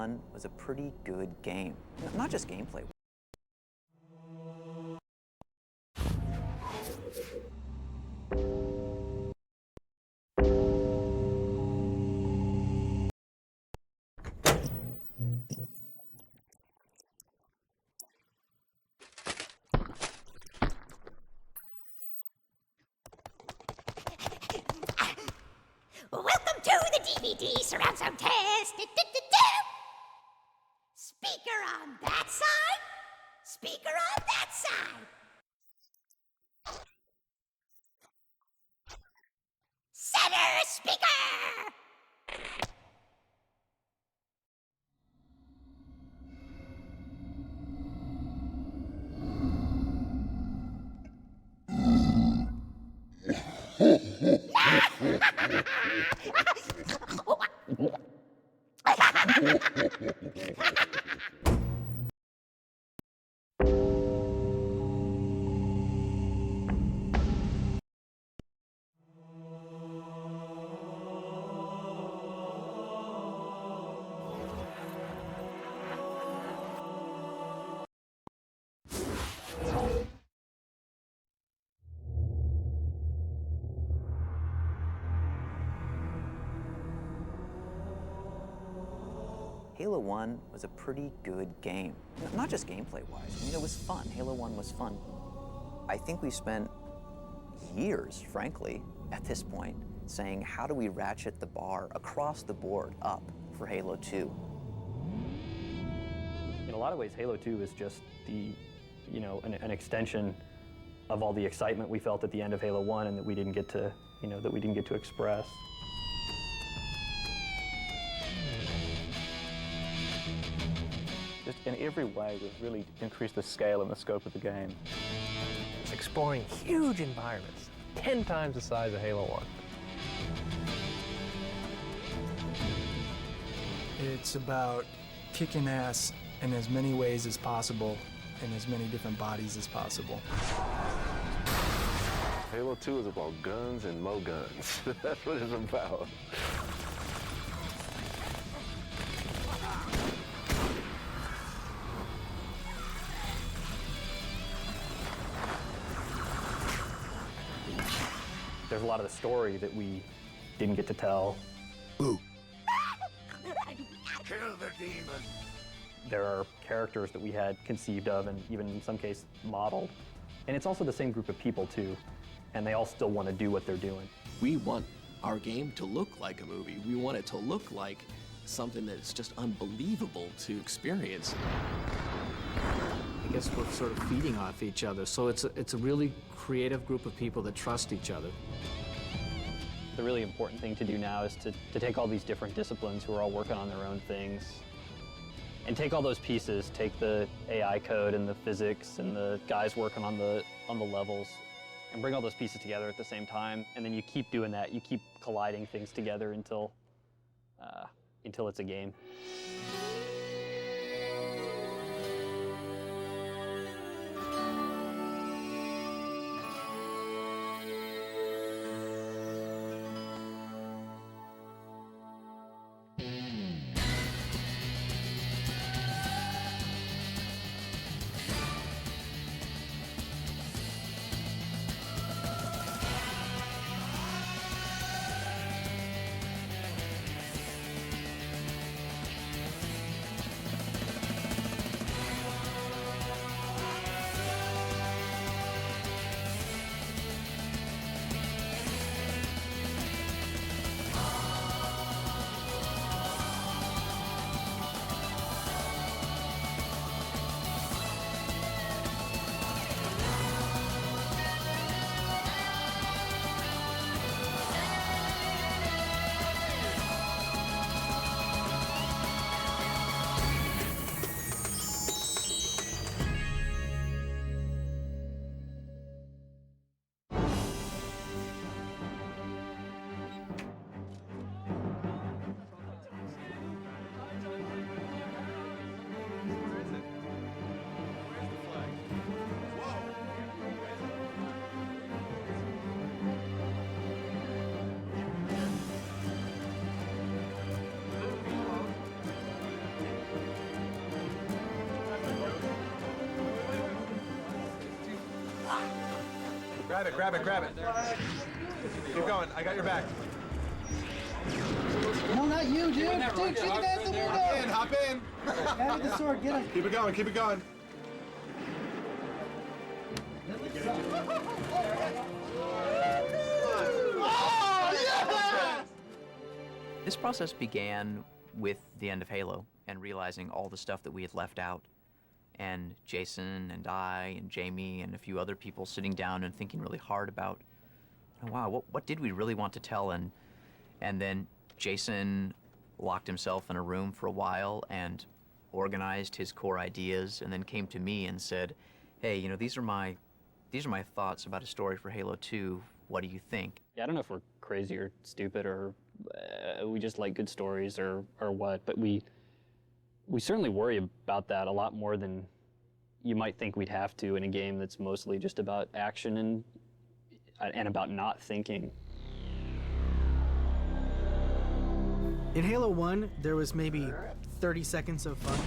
1 was a pretty good game. Not just gameplay. Welcome to the DVD surround sound test. Speaker on that side, speaker on that side. Center speaker! Halo 1 was a pretty good game. Not just gameplay-wise. I mean, it was fun. Halo 1 was fun. I think we spent years, frankly, at this point, saying, how do we ratchet the bar across the board up for Halo 2? In a lot of ways, Halo 2 is just an extension of all the excitement we felt at the end of Halo 1 and that we didn't get to express. Just in every way, we've really increased the scale and the scope of the game. It's exploring huge environments, 10 times the size of Halo 1. It's about kicking ass in as many ways as possible, in as many different bodies as possible. Halo 2 is about guns and more guns. That's what it's about. There's a lot of the story that we didn't get to tell. Boo. Kill the demon. There are characters that we had conceived of and even in some case modeled. And it's also the same group of people too, and they all still want to do what they're doing. We want our game to look like a movie. We want it to look like something that's just unbelievable to experience. I guess we're sort of feeding off each other, so it's a really creative group of people that trust each other. The really important thing to do now is to take all these different disciplines who are all working on their own things and take all those pieces, take the AI code and the physics and the guys working on the levels and bring all those pieces together at the same time, and then you keep doing that. You keep colliding things together until it's a game. Grab it, grab it, grab it. Keep going, I got your back. No, not you, dude. Dude, kick it out the window. Hop in. Grab the sword, get him. Keep it going, keep it going. This process began with the end of Halo and realizing all the stuff that we had left out. And Jason and I and Jamie and a few other people sitting down and thinking really hard about, oh, wow, what did we really want to tell? And then Jason locked himself in a room for a while and organized his core ideas and then came to me and said, hey, you know, these are my thoughts about a story for Halo 2. What do you think? Yeah, I don't know if we're crazy or stupid or we just like good stories or what, but we certainly worry about that a lot more than you might think we'd have to in a game that's mostly just about action and about not thinking. In Halo 1, there was maybe 30 seconds of fun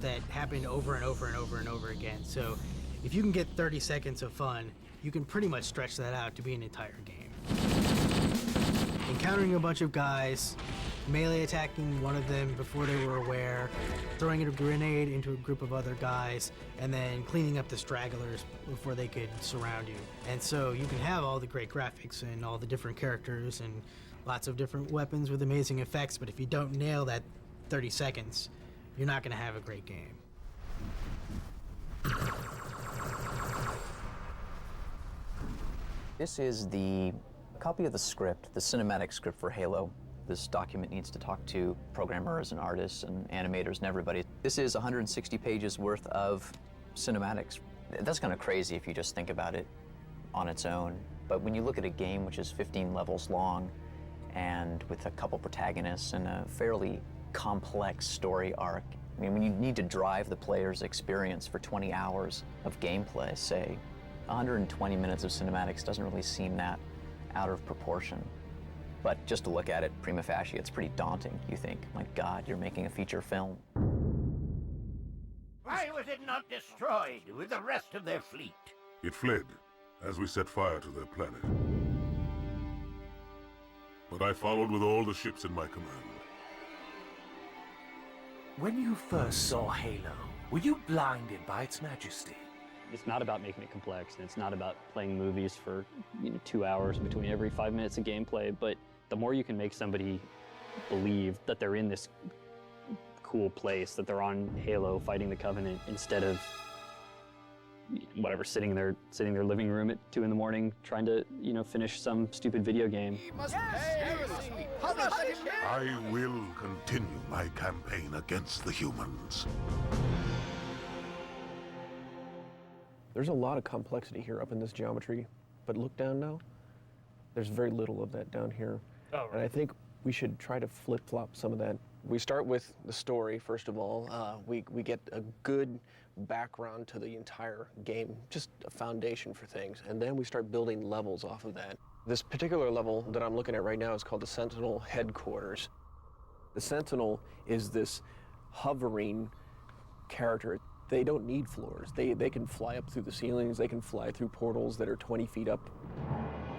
that happened over and over and over and over again. So if you can get 30 seconds of fun, you can pretty much stretch that out to be an entire game. Encountering a bunch of guys, melee attacking one of them before they were aware, throwing a grenade into a group of other guys, and then cleaning up the stragglers before they could surround you. And so you can have all the great graphics and all the different characters and lots of different weapons with amazing effects, but if you don't nail that 30 seconds, you're not gonna have a great game. This is the copy of the script, the cinematic script for Halo. This document needs to talk to programmers and artists and animators and everybody. This is 160 pages worth of cinematics. That's kind of crazy if you just think about it on its own. But when you look at a game which is 15 levels long and with a couple protagonists and a fairly complex story arc, I mean, when you need to drive the player's experience for 20 hours of gameplay, say, 120 minutes of cinematics doesn't really seem that out of proportion. But just to look at it prima facie, it's pretty daunting. You think, my God, you're making a feature film. Why was it not destroyed with the rest of their fleet? It fled as we set fire to their planet. But I followed with all the ships in my command. When you first saw Halo, were you blinded by its majesty? It's not about making it complex, and it's not about playing movies for 2 hours between every 5 minutes of gameplay, but the more you can make somebody believe that they're in this cool place, that they're on Halo fighting the Covenant instead of whatever, sitting in their living room at 2 in the morning trying to, finish some stupid video game. I will continue my campaign against the humans. There's a lot of complexity here up in this geometry, but look down now. There's very little of that down here. Oh, right. And I think we should try to flip-flop some of that. We start with the story, first of all. We get a good background to the entire game, just a foundation for things, and then we start building levels off of that. This particular level that I'm looking at right now is called the Sentinel Headquarters. The Sentinel is this hovering character. They don't need floors. They can fly up through the ceilings, they can fly through portals that are 20 feet up.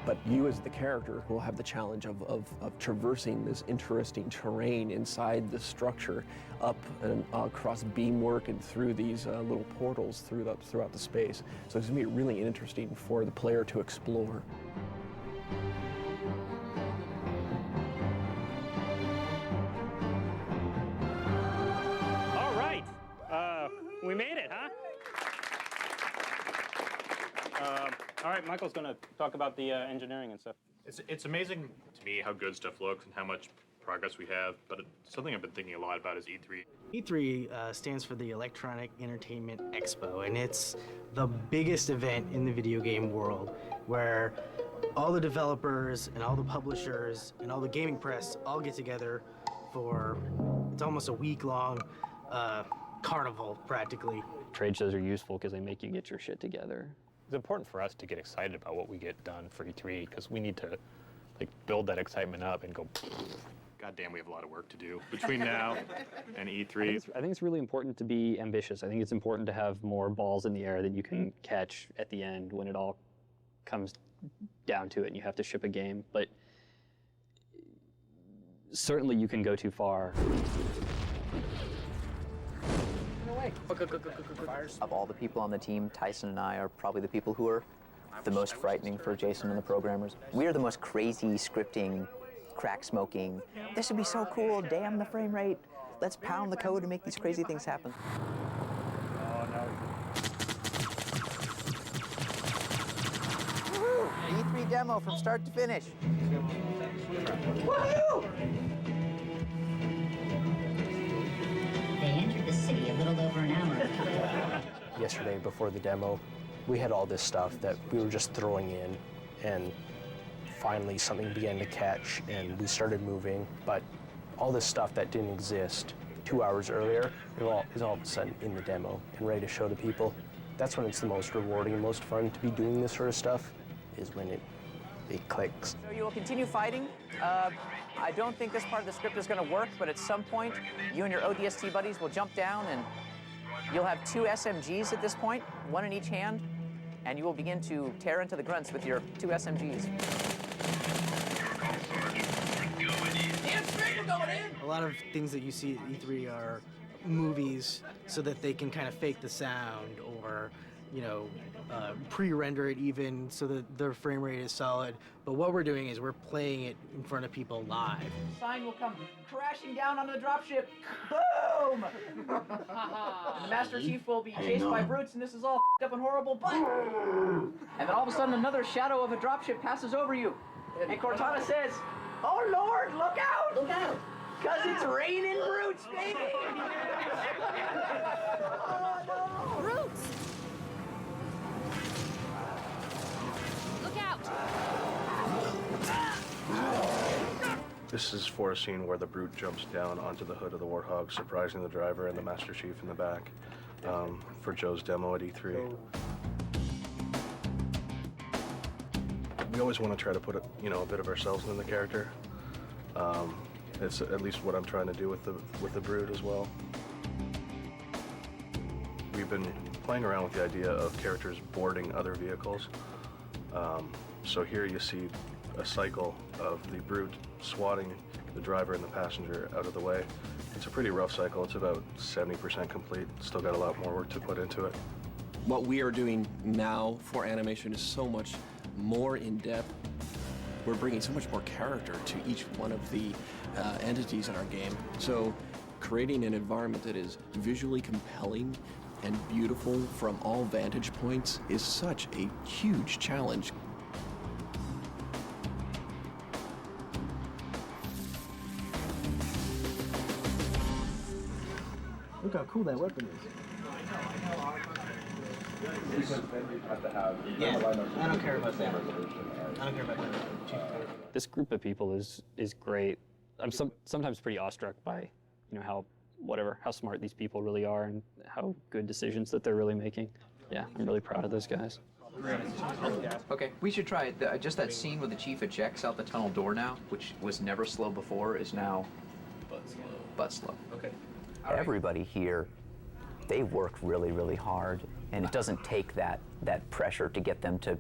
But you as the character will have the challenge of traversing this interesting terrain inside the structure, up and across beamwork and through these little portals throughout the space. So it's gonna be really interesting for the player to explore. All right, we made it, huh? All right, Michael's going to talk about the engineering and stuff. It's amazing to me how good stuff looks and how much progress we have, but something I've been thinking a lot about is E3. E3 stands for the Electronic Entertainment Expo, and it's the biggest event in the video game world where all the developers and all the publishers and all the gaming press all get together for, it's almost a week-long carnival, practically. Trade shows are useful because they make you get your shit together. It's important for us to get excited about what we get done for E3 because we need to build that excitement up and go. God damn, we have a lot of work to do between now and E3. I think it's really important to be ambitious. I think it's important to have more balls in the air that you can catch at the end when it all comes down to it and you have to ship a game, but certainly you can go too far. Of all the people on the team, Tyson and I are probably the people who are the most frightening for Jason and the programmers. We are the most crazy scripting, crack smoking. This would be so cool, damn the frame rate. Let's pound the code and make these crazy things happen. Oh, no. Woo! E3 demo from start to finish. Woohoo! They entered the city a little over an hour ago. Yesterday, before the demo, we had all this stuff that we were just throwing in, and finally something began to catch, and we started moving, but all this stuff that didn't exist 2 hours earlier is all of a sudden in the demo and ready to show to people. That's when it's the most rewarding and most fun to be doing this sort of stuff, is when it clicks. So you will continue fighting. I don't think this part of the script is going to work, but at some point, you and your ODST buddies will jump down and you'll have 2 SMGs at this point, 1 in each hand, and you will begin to tear into the grunts with your 2 SMGs. A lot of things that you see at E3 are movies so that they can kind of fake the sound or, you know, pre-render it even so that their frame rate is solid. But what we're doing is we're playing it in front of people live. Sign will come crashing down onto the dropship. Boom! And the Master Chief will be chased by brutes, and this is all f***ed up and horrible, but... And then all of a sudden, another shadow of a dropship passes over you. And Cortana says, "Oh Lord, look out! Look out! Because it's raining brutes, baby!" Oh no! Brutes! Look out! This is for a scene where the brute jumps down onto the hood of the Warthog, surprising the driver and the Master Chief in the back, for Joe's demo at E3. We always want to try to put a bit of ourselves in the character. It's at least what I'm trying to do with the brute as well. We've been playing around with the idea of characters boarding other vehicles. So here you see a cycle of the brute swatting the driver and the passenger out of the way. It's a pretty rough cycle. It's about 70% complete. Still got a lot more work to put into it. What we are doing now for animation is so much more in-depth. We're bringing so much more character to each one of the entities in our game. So creating an environment that is visually compelling and beautiful from all vantage points is such a huge challenge. Look how cool that weapon is. Yeah, I don't care about that. I don't care about that. This group of people is great. I'm sometimes pretty awestruck by, how smart these people really are and how good decisions that they're really making. Yeah, I'm really proud of those guys. Okay, we should try it. Just that scene where the chief ejects out the tunnel door now, which was never slow before, is now but slow. Okay. Everybody here, they work really, really hard, and it doesn't take that pressure to get them to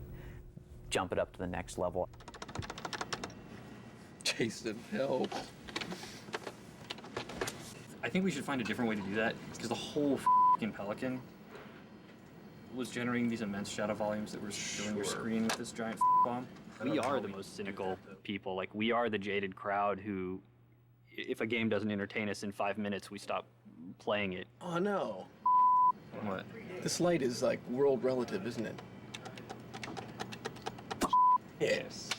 jump it up to the next level. Jason, help. I think we should find a different way to do that, because the whole f***ing Pelican was generating these immense shadow volumes that were filling your screen with this giant bomb. We are the most cynical people. Like, we are the jaded crowd who, if a game doesn't entertain us in 5 minutes, we stop playing it. Oh no. What? This light is like world relative, isn't it? Yes.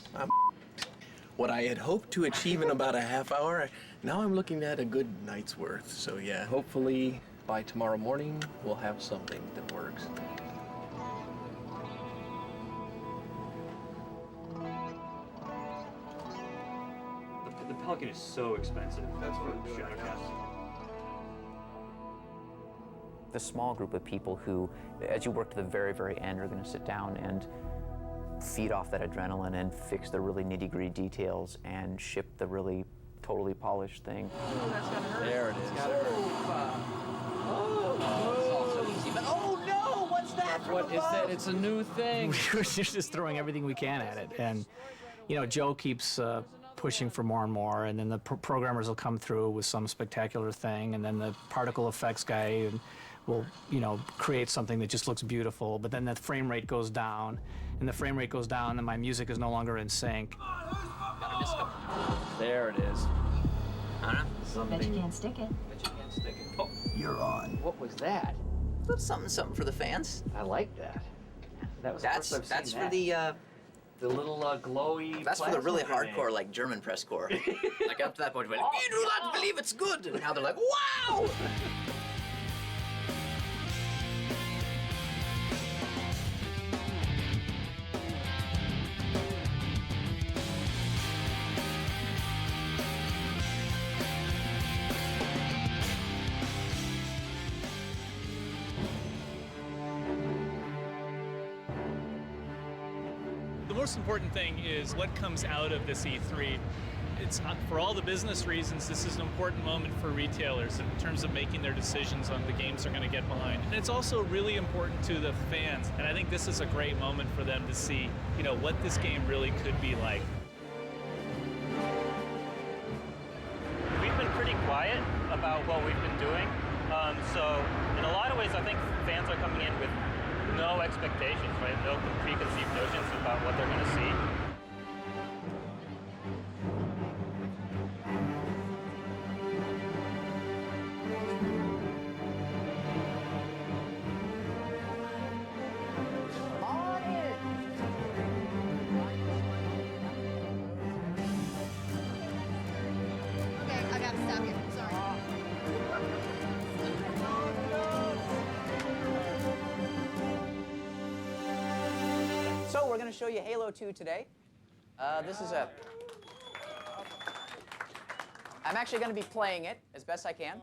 What I had hoped to achieve in about a half hour, now I'm looking at a good night's worth. So yeah, hopefully by tomorrow morning, we'll have something that works. The Pelican is so expensive. That's for Shadowcast. The small group of people who, as you work to the very, very end, are going to sit down and feed off that adrenaline and fix the really nitty-gritty details and ship the really totally polished thing. Oh, that's gonna hurt. There it is. Oh, it's all so easy, but oh no, what's that? What is that? It's a new thing. We're just throwing everything we can at it. And, you know, Joe keeps pushing for more and more, and then the programmers will come through with some spectacular thing, and then the particle effects guy will, you know, create something that just looks beautiful, but then the frame rate goes down, and the frame rate goes down, and my music is no longer in sync. There it is. I don't know. Bet you can't stick it. Bet you can't stick it. Oh, You're on. what was that? That's something for the fans. I like that. That was That's the first I've seen for that. The little glowy. That's for the really plasma grenade. hardcore, like German press corps. Like up to that point, like, you do not believe it's good, and now they're like, wow. The most important thing is what comes out of this E3. It's for all the business reasons, this is an important moment for retailers in terms of making their decisions on the games they're going to get behind. And it's also really important to the fans. And I think this is a great moment for them to see, you know, what this game really could be like. We've been pretty quiet about what we've been doing. So in a lot of ways, I think fans are coming in with no expectations, right? No preconceived notions about what they're going to see. Okay, I gotta stop you. Sorry. So we're going to show you Halo 2 today. This is a... I'm actually going to be playing it as best I can.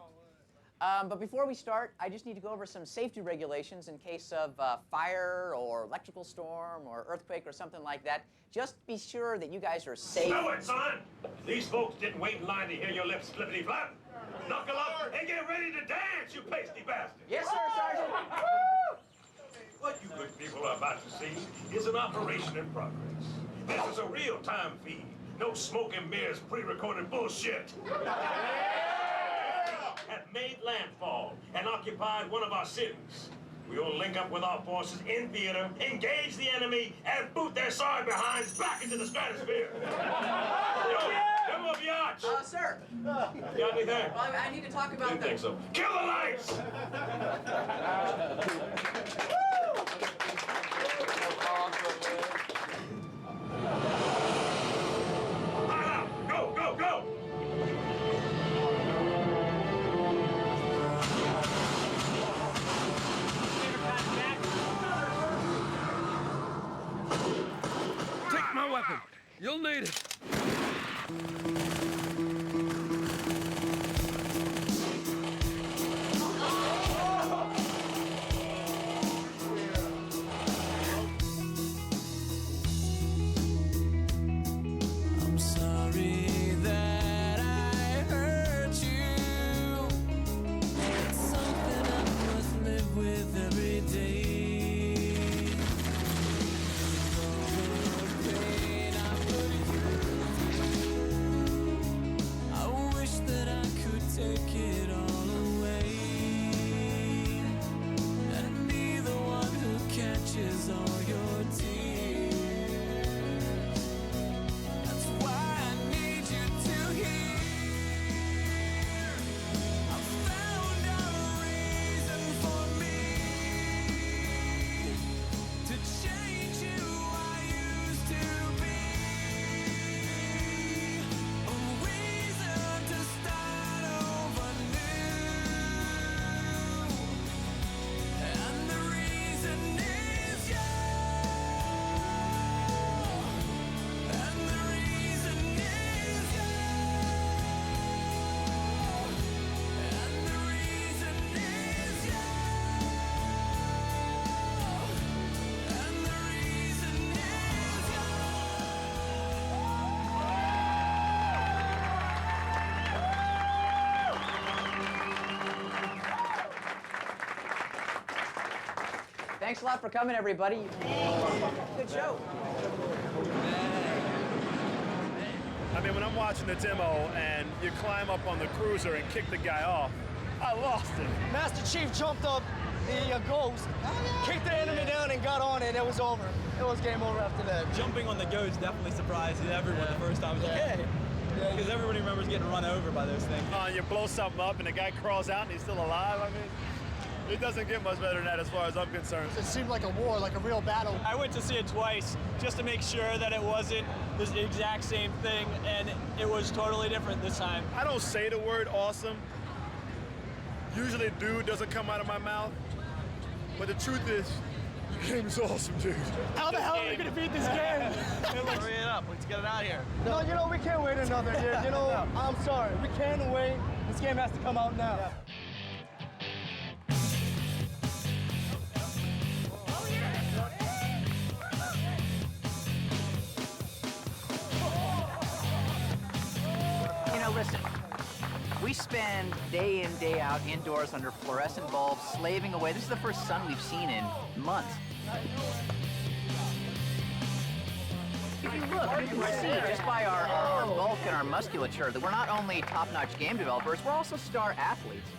But before we start, I just need to go over some safety regulations in case of fire or electrical storm or earthquake or something like that. Just be sure that you guys are safe. Know it, son! These folks didn't wait in line to hear your lips flippity-flap. Knuckle up and get ready to dance, you pasty bastard! Yes, sir, Sergeant. What you good people are about to see is an operation in progress. This is a real-time feed. No smoke and mirrors, pre-recorded bullshit. Have made landfall and occupied one of our cities. We will link up with our forces in theater, engage the enemy, and boot their sorry behinds back into the stratosphere. Come on, biatch. Sir. Got anything? Well, I need to talk about Didn't think so. Kill the lights! Go, go, go! Take my weapon. You'll need it. I'm sorry that I hurt you. It's something I must live with every day. All the pain I put you through. Thanks a lot for coming, everybody. Good show. I mean, when I'm watching the demo and you climb up on the cruiser and kick the guy off, I lost it. Master Chief jumped up the ghost, kicked the enemy down and got on it, and it was over. It was game over after that. Jumping on the ghost definitely surprised everyone the first time. It was like, hey, because everybody remembers getting run over by those things. You blow something up and the guy crawls out and he's still alive. I mean, it doesn't get much better than that as far as I'm concerned. It seemed like a war, like a real battle. I went to see it twice just to make sure that it wasn't the exact same thing, and it was totally different this time. I don't say the word awesome. Usually dude doesn't come out of my mouth. But the truth is, the game is awesome, dude. How the hell are we going to beat this game? Hurry it up. Let's get it out of here. No, you know, we can't wait another year. You know, I'm sorry. We can't wait. This game has to come out now. You know, listen. We spend day in, day out indoors under fluorescent bulbs, slaving away. This is the first sun we've seen in months. If you look, you can see just by our bulk and our musculature that we're not only top-notch game developers, we're also star athletes.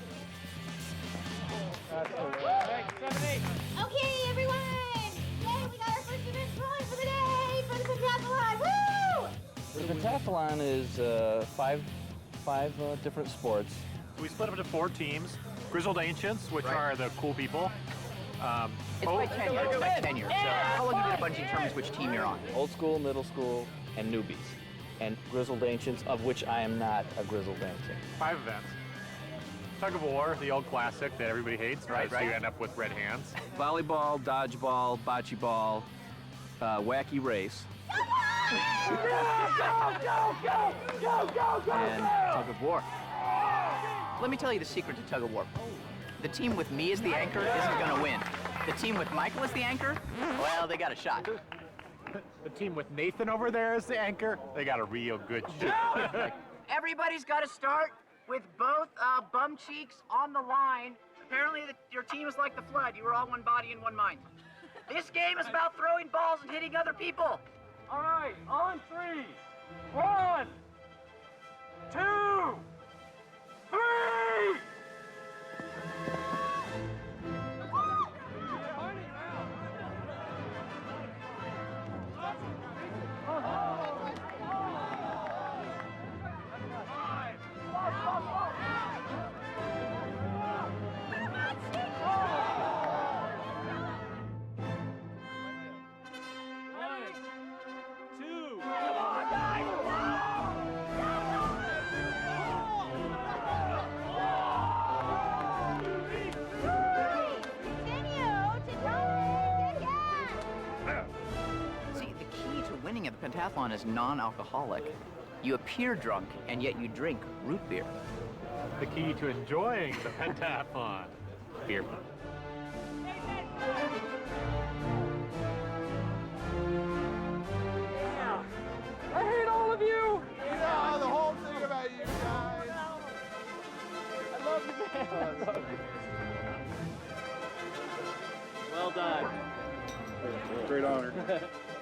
Okay, everyone! Yay, we got our first event going for the day, for the pentathlon! Woo! The pentathlon is five different sports. We split up into 4 teams. Grizzled Ancients, which are the cool people. It's by tenure. It's by tenure. So how long have you been at Bungee determines which team you're on? Old school, middle school, and newbies. And Grizzled Ancients, of which I am not a Grizzled Ancient. 5 events. Tug of war, the old classic that everybody hates, right? So you end up with red hands. Volleyball, dodgeball, bocce ball, wacky race. And tug of war. Let me tell you the secret to tug of war. The team with me as the anchor isn't going to win. The team with Michael as the anchor, well, they got a shot. The team with Nathan over there as the anchor, they got a real good shot. Everybody's got to start with both bum cheeks on the line. Apparently, your team is like the flood. You were all one body and one mind. This game is about throwing balls and hitting other people. All right, on 3. 1, 2, 3! Winning at the pentathlon is non-alcoholic. You appear drunk, and yet you drink root beer. The key to enjoying the pentathlon, beer. I hate all of you! Yeah, the whole thing about you guys. I love you, man. I love you. Well done. Great honor.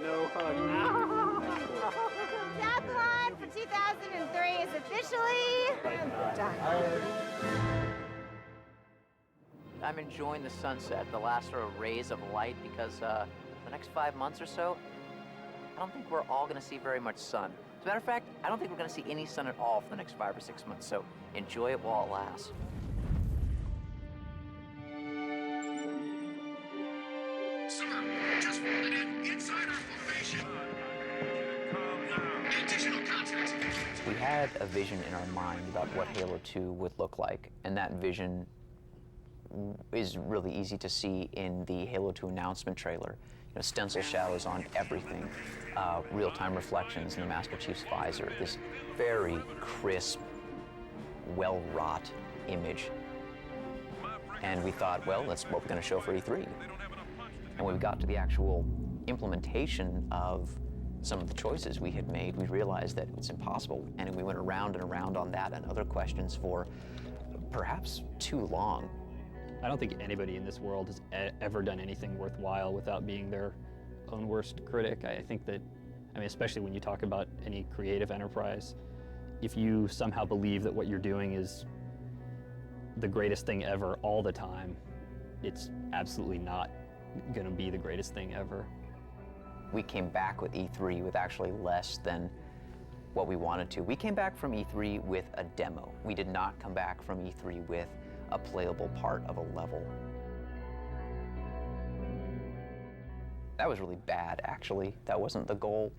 No hug. Pentathlon for 2003 is officially done. I'm enjoying the sunset, the last sort of rays of light, because the next 5 months or so, I don't think we're all going to see very much sun. As a matter of fact, I don't think we're going to see any sun at all for the next 5 or 6 months, so enjoy it while it lasts. Sir, just falling in inside our formation. Additional contact. We had a vision in our mind about what Halo 2 would look like, and that vision is really easy to see in the Halo 2 announcement trailer. You know, stencil shadows on everything, real-time reflections in the Master Chief's visor, this very crisp, well-wrought image. And we thought, well, that's what we're going to show for E3. And when we got to the actual implementation of some of the choices we had made, we realized that it's impossible. And we went around and around on that and other questions for perhaps too long. I don't think anybody in this world has ever done anything worthwhile without being their own worst critic. I think that, I mean, especially when you talk about any creative enterprise, if you somehow believe that what you're doing is the greatest thing ever all the time, it's absolutely not going to be the greatest thing ever. We came back with E3 with actually less than what we wanted to. We came back from E3 with a demo. We did not come back from E3 with a playable part of a level. That was really bad, actually. That wasn't the goal.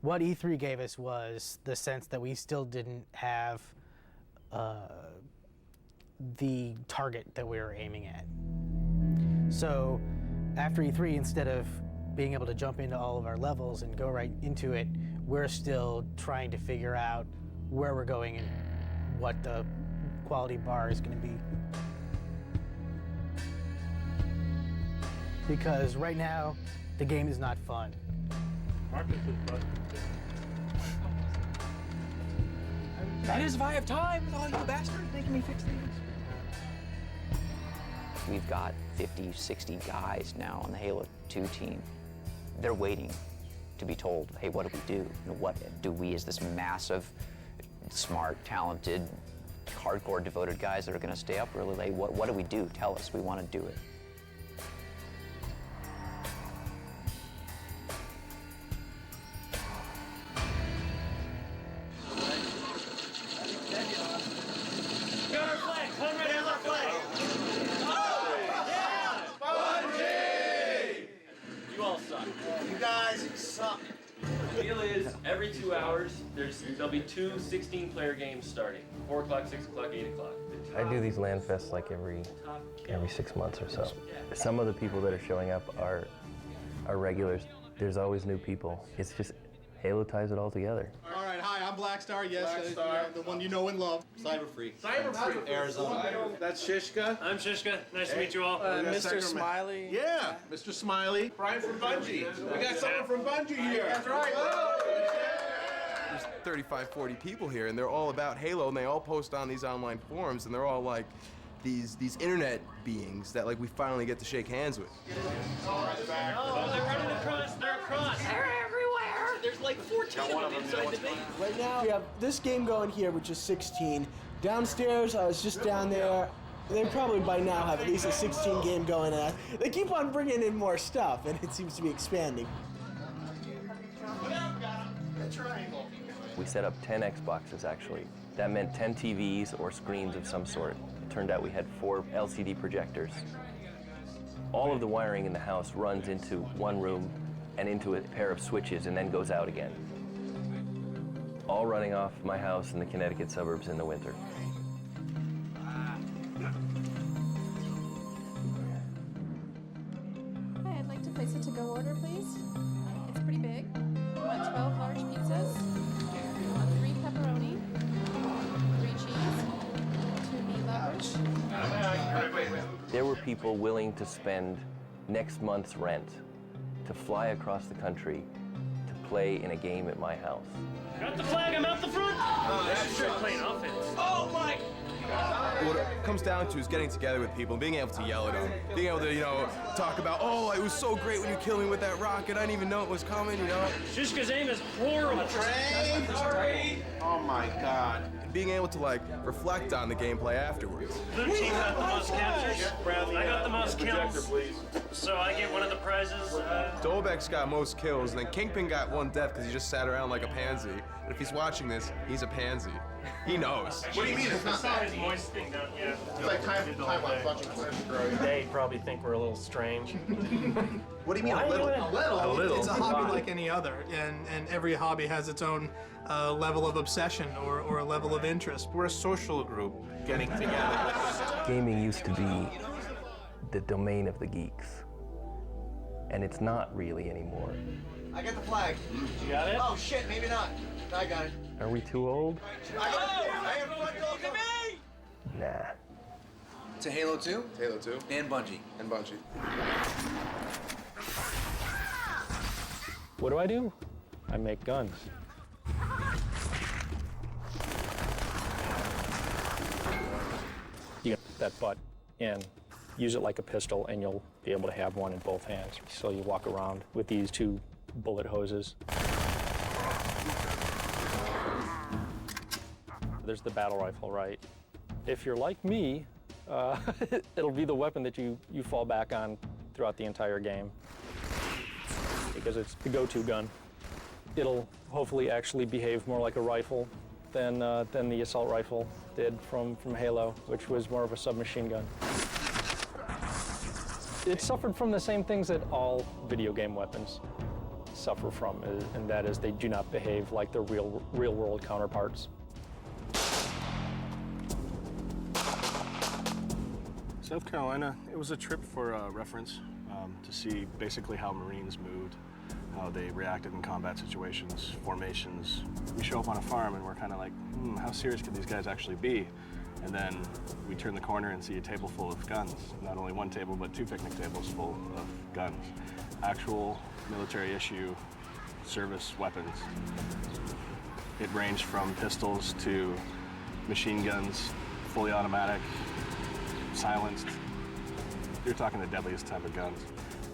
What E3 gave us was the sense that we still didn't have the target that we were aiming at. So after E3, instead of being able to jump into all of our levels and go right into it, we're still trying to figure out where we're going and what the quality bar is going to be. Because right now, the game is not fun. That is if I have time with all you bastards making me fix things. We've got 50, 60 guys now on the Halo 2 team. They're waiting to be told, hey, what do we do? You know, what do we, as this massive, smart, talented, hardcore, devoted guys that are going to stay up really late, what do we do? Tell us, we want to do it. Every 2 hours, there'll be two 16-player games starting. 4 o'clock, 6 o'clock, 8 o'clock. I do these LAN fests like every 6 months or so. Some of the people that are showing up are regulars. There's always new people. It's just Halo ties it all together. All right, hi, I'm Blackstar. Yes, the one you know and love. Cyberfree. Cyberfree. Arizona. That's Shishka. I'm Shishka. Nice to meet you all. Mr. Smiley. Yeah, Mr. Smiley. Brian from Bungie. We got someone from Bungie here. That's right. There's 35, 40 people here, and they're all about Halo, and they all post on these online forums, and they're all like these internet beings that like we finally get to shake hands with. Oh, they're running across. They're across. They're everywhere. There's like 14 of them inside the base. Right now, we have this game going here, which is 16. Downstairs, I was just down there. They probably by now have at least a 16 game going on. They keep on bringing in more stuff, and it seems to be expanding. We set up 10 Xboxes, actually. That meant 10 TVs or screens of some sort. It turned out we had 4 LCD projectors. All of the wiring in the house runs into one room and into a pair of switches and then goes out again. All running off my house in the Connecticut suburbs in the winter. Hi, I'd like to place a to-go order, please. It's pretty big. I want 12 large pizzas. I want 3 pepperoni, 3 cheese, 2 meat lovers. There were people willing to spend next month's rent to fly across the country to play in a game at my house. Got the flag. I'm out the front. Oh, that's straight playing offense. Oh my. What it comes down to is getting together with people and being able to yell at them, being able to, talk about, oh, it was so great when you killed me with that rocket. I didn't even know it was coming, Shishka's aim is horrible. Oh my God. Being able to reflect on the gameplay afterwards. Blue team got the most captures. I got the most kills. Please. So I get one of the prizes. Dolbeck's got most kills, and then Kingpin got 1 death because he just sat around like a pansy. And if he's watching this, he's a pansy. He knows. What do you mean it's not that his voice thing down here. It's like time watching Flash grow. They probably think we're a little strange. What do you mean Why a little? A little. It's a hobby like any other, and every hobby has its own level of obsession or a level of interest. We're a social group getting together. Gaming used to be the domain of the geeks, and it's not really anymore. I got the flag. You got it? Oh shit, maybe not. I got it. Are we too old? I have front door to me! Nah. To Halo 2? Halo 2. And Bungie. And Bungie. What do? I make guns. You get that butt in use it like a pistol, and you'll be able to have one in both hands. So you walk around with these 2 bullet hoses. There's the battle rifle, right? If you're like me, it'll be the weapon that you fall back on throughout the entire game, because it's the go-to gun. It'll hopefully actually behave more like a rifle than the assault rifle did from Halo, which was more of a submachine gun. It suffered from the same things that all video game weapons suffer from, and that is they do not behave like their real-world counterparts. South Carolina, it was a trip for reference to see basically how Marines moved, how they reacted in combat situations, formations. We show up on a farm and we're kind of like, how serious could these guys actually be? And then we turn the corner and see a table full of guns. Not only one table, but 2 picnic tables full of guns. Actual military issue service weapons. It ranged from pistols to machine guns, fully automatic, silenced. You're talking the deadliest type of guns.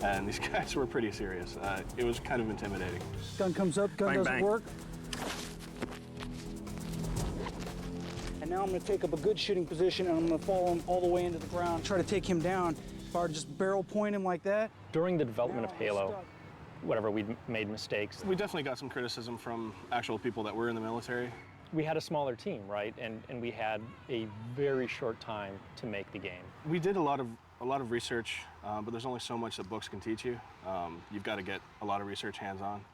And these guys were pretty serious. It was kind of intimidating. Gun comes up, gun Bang, doesn't bang. work. And now I'm gonna take up a good shooting position and I'm gonna follow him all the way into the ground, try to take him down. If I were to just barrel point him like that. During the development of Halo, whatever, we made mistakes. We definitely got some criticism from actual people that were in the military. We had a smaller team, right? And we had a very short time to make the game. We did a lot of research, but there's only so much that books can teach you. You've got to get a lot of research hands-on.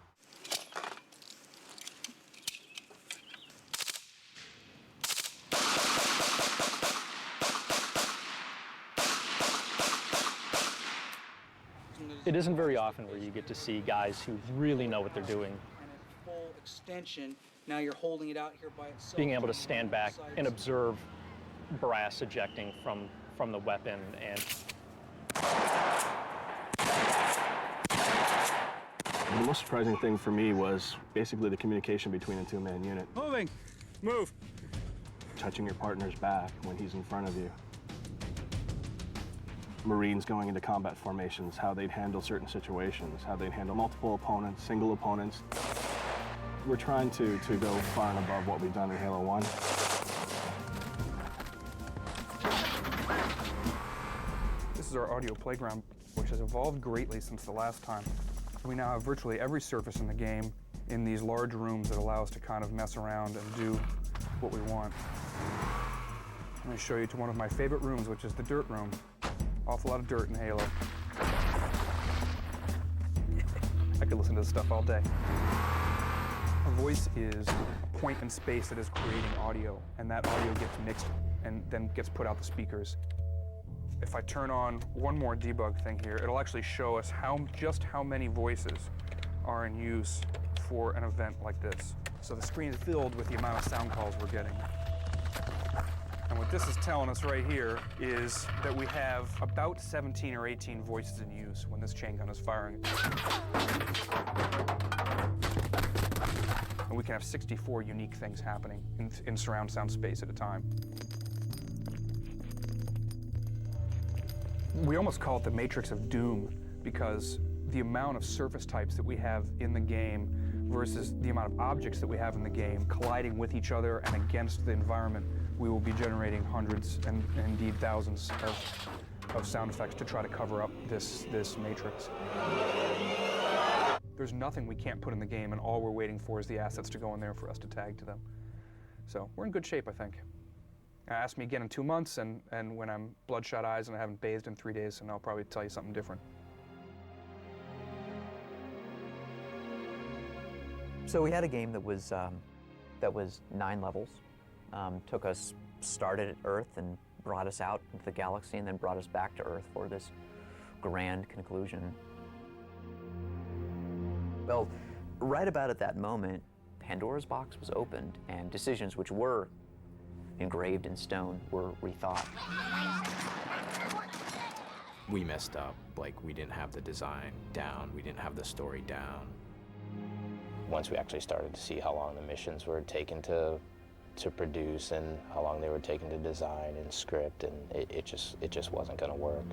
It isn't very often where you get to see guys who really know what they're doing. Full extension. Now you're holding it out here by itself. Being able to stand back and observe brass ejecting from the weapon and The most surprising thing for me was basically the communication between a 2-man unit. Moving. Move. Touching your partner's back when he's in front of you. Marines going into combat formations, how they'd handle certain situations, how they'd handle multiple opponents, single opponents. We're trying to go far and above what we've done in Halo 1. This is our audio playground, which has evolved greatly since the last time. We now have virtually every surface in the game in these large rooms that allow us to kind of mess around and do what we want. Let me show you to one of my favorite rooms, which is the dirt room. Awful lot of dirt in Halo. I could listen to this stuff all day. A voice is a point in space that is creating audio, and that audio gets mixed and then gets put out the speakers. If I turn on one more debug thing here, it'll actually show us just how many voices are in use for an event like this. So the screen is filled with the amount of sound calls we're getting. And what this is telling us right here is that we have about 17 or 18 voices in use when this chain gun is firing. And we can have 64 unique things happening in surround sound space at a time. We almost call it the Matrix of Doom because the amount of surface types that we have in the game versus the amount of objects that we have in the game colliding with each other and against the environment, we will be generating hundreds and indeed thousands of sound effects to try to cover up this matrix. There's nothing we can't put in the game, and all we're waiting for is the assets to go in there for us to tag to them. So we're in good shape, I think. Ask me again in 2 months, and when I'm bloodshot eyes and I haven't bathed in 3 days, and I'll probably tell you something different. So we had a game that was 9 levels. Took us, started at Earth and brought us out into the galaxy and then brought us back to Earth for this grand conclusion. Well, right about at that moment, Pandora's box was opened and decisions which were engraved in stone were rethought. We messed up. Like, we didn't have the design down, we didn't have the story down. Once we actually started to see how long the missions were taking to to produce and how long they were taking to design and script, and it just wasn't going to work.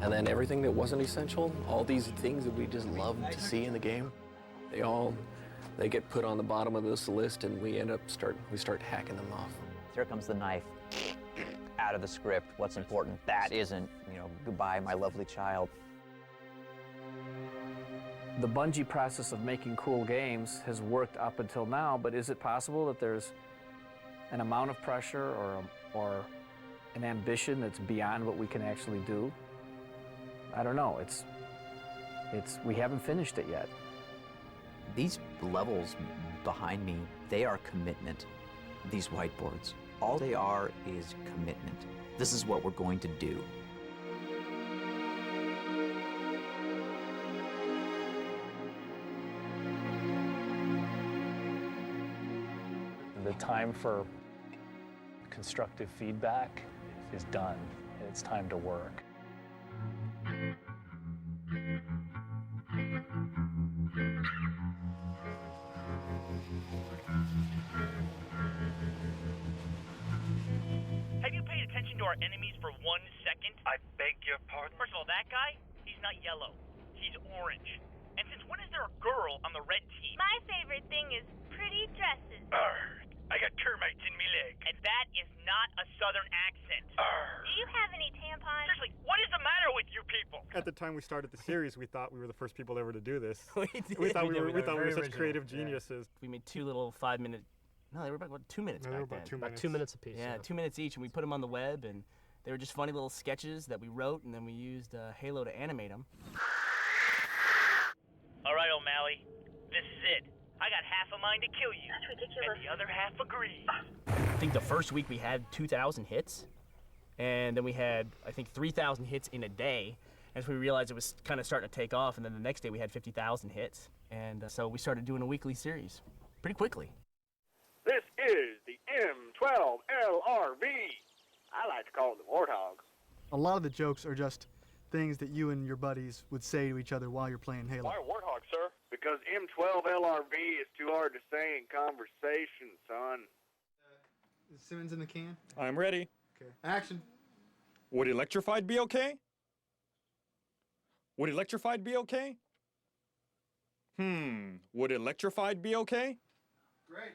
And then everything that wasn't essential, all these things that we just loved to see in the game, they get put on the bottom of this list, and we start hacking them off. Here comes the knife. Out of the script. What's important? That isn't. Goodbye, my lovely child. The Bungie process of making cool games has worked up until now, but is it possible that there's an amount of pressure or an ambition that's beyond what we can actually do? I don't know. We haven't finished it yet. These levels behind me, they are commitment. These whiteboards. All they are is commitment. This is what we're going to do. The time for constructive feedback is done, and it's time to work. Have you paid attention to our enemies for 1 second? I beg your pardon? First of all, that guy, he's not yellow. He's orange. And since when is there a girl on the red team? My favorite thing is pretty dresses. Arrgh, I got termites in me leg. And that is not a southern accent. Arrgh. Do you have any tampons? Seriously, what is the matter with you people? At the time we started the series, we thought we were the first people ever to do this. We did. We thought we were very such original. creative geniuses. We made 2 little 5-minute. No, they were about 2 minutes No, back they were about then. 2 minutes. 2 minutes apiece, Yeah, yeah. 2 minutes each, and we put them on the web, and they were just funny little sketches that we wrote, and then we used Halo to animate them. All right, O'Malley, this is it. I got half a mind to kill you. That's ridiculous. And the other half agrees. I think the first week we had 2,000 hits, and then we had, I think, 3,000 hits in a day, as we realized it was kind of starting to take off, and then the next day we had 50,000 hits, and so we started doing a weekly series pretty quickly. This is the M12LRV. I like to call it the Warthog. A lot of the jokes are just things that you and your buddies would say to each other while you're playing Halo. Why Warthog, sir? Because M12LRV is too hard to say in conversation, son. Is Simmons in the can? I'm ready. Okay. Action. Would electrified be okay? Would electrified be okay? Would electrified be okay? Great.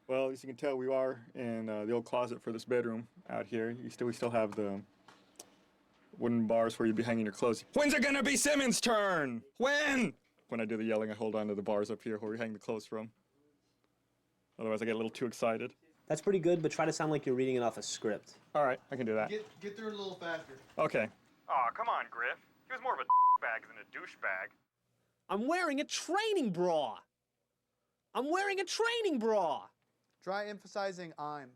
Well, as you can tell, we are in the old closet for this bedroom out here. We still have the wooden bars where you'd be hanging your clothes. When's it gonna be Simmons' turn? When? When I do the yelling, I hold on to the bars up here where we hang the clothes from. Otherwise, I get a little too excited. That's pretty good, but try to sound like you're reading it off a script. All right, I can do that. Get through it a little faster. Okay. Aw, come on, Griff. He was more of a bag than a douchebag. I'm wearing a training bra. I'm wearing a training bra. Try emphasizing I'm.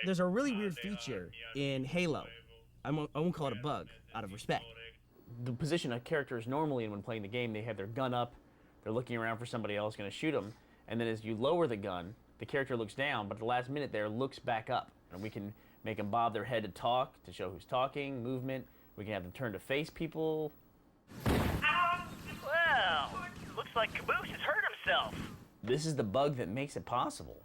There's a really weird feature in Halo. I won't call it a bug, out of respect. The position a character is normally in when playing the game, they have their gun up, they're looking around for somebody else going to shoot them, and then as you lower the gun, the character looks down, but at the last minute there looks back up. And we can make them bob their head to talk, to show who's talking, movement. We can have them turn to face people. Well, looks like Caboose has hurt himself. This is the bug that makes it possible.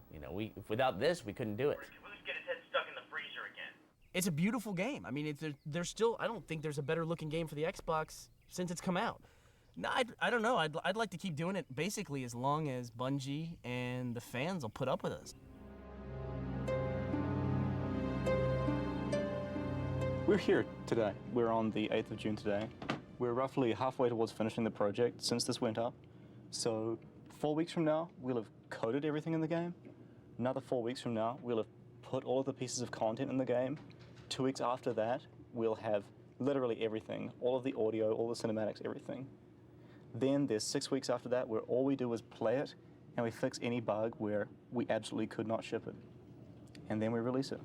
Without this, we couldn't do it. Caboose get his head stuck in the freezer again. It's a beautiful game. I mean, there's still, I don't think there's a better looking game for the Xbox since it's come out. No, I don't know. I'd like to keep doing it basically as long as Bungie and the fans will put up with us. We're here today. We're on the 8th of June today. We're roughly halfway towards finishing the project since this went up. So 4 weeks from now, we'll have coded everything in the game. Another 4 weeks from now, we'll have put all of the pieces of content in the game. 2 weeks after that, we'll have literally everything, all of the audio, all the cinematics, everything. Then there's 6 weeks after that where all we do is play it and we fix any bug where we absolutely could not ship it. And then we release it.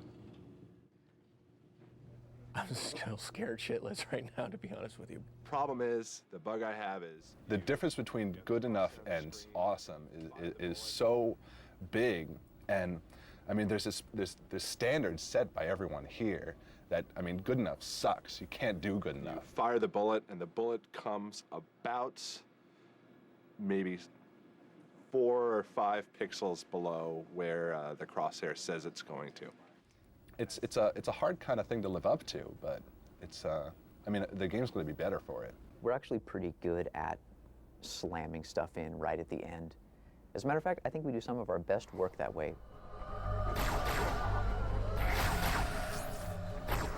I'm still scared shitless right now, to be honest with you. Problem is, the bug I have is... The difference between good enough and awesome is so big. And I mean, there's this standard set by everyone here that, I mean, good enough sucks. You can't do good enough. You fire the bullet, and the bullet comes about maybe 4 or 5 pixels below where the crosshair says it's going to. It's a hard kind of thing to live up to, but it's I mean, the game's going to be better for it. We're actually pretty good at slamming stuff in right at the end. As a matter of fact, I think we do some of our best work that way.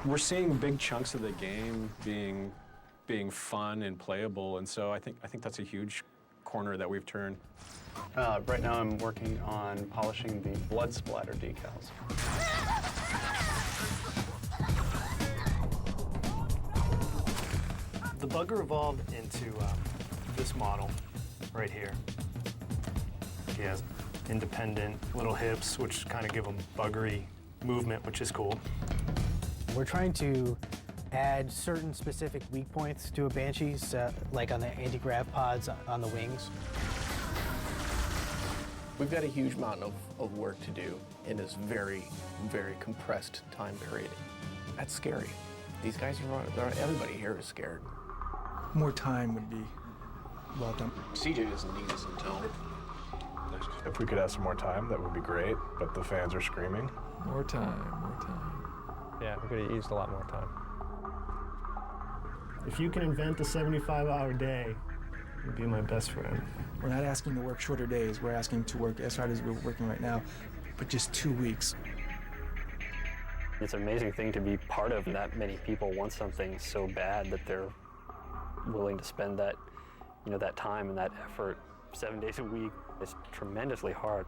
We're seeing big chunks of the game being fun and playable, and so I think that's a huge corner that we've turned. Right now I'm working on polishing the blood splatter decals. The bugger evolved into this model right here. He has independent little hips, which kind of give him buggery movement, which is cool. We're trying to add certain specific weak points to a Banshee's, like on the anti-grav pods on the wings. We've got a huge amount of work to do in this very, very compressed time period. That's scary. These guys everybody here is scared. More time would be well done. CJ doesn't need us until... If we could have some more time, that would be great, but the fans are screaming. More time, more time. Yeah, we could have used a lot more time. If you can invent a 75-hour day, you'd be my best friend. We're not asking to work shorter days. We're asking to work as hard as we're working right now, but just 2 weeks. It's an amazing thing to be part of. That many people want something so bad that they're willing to spend that, that time and that effort 7 days a week. It's tremendously hard.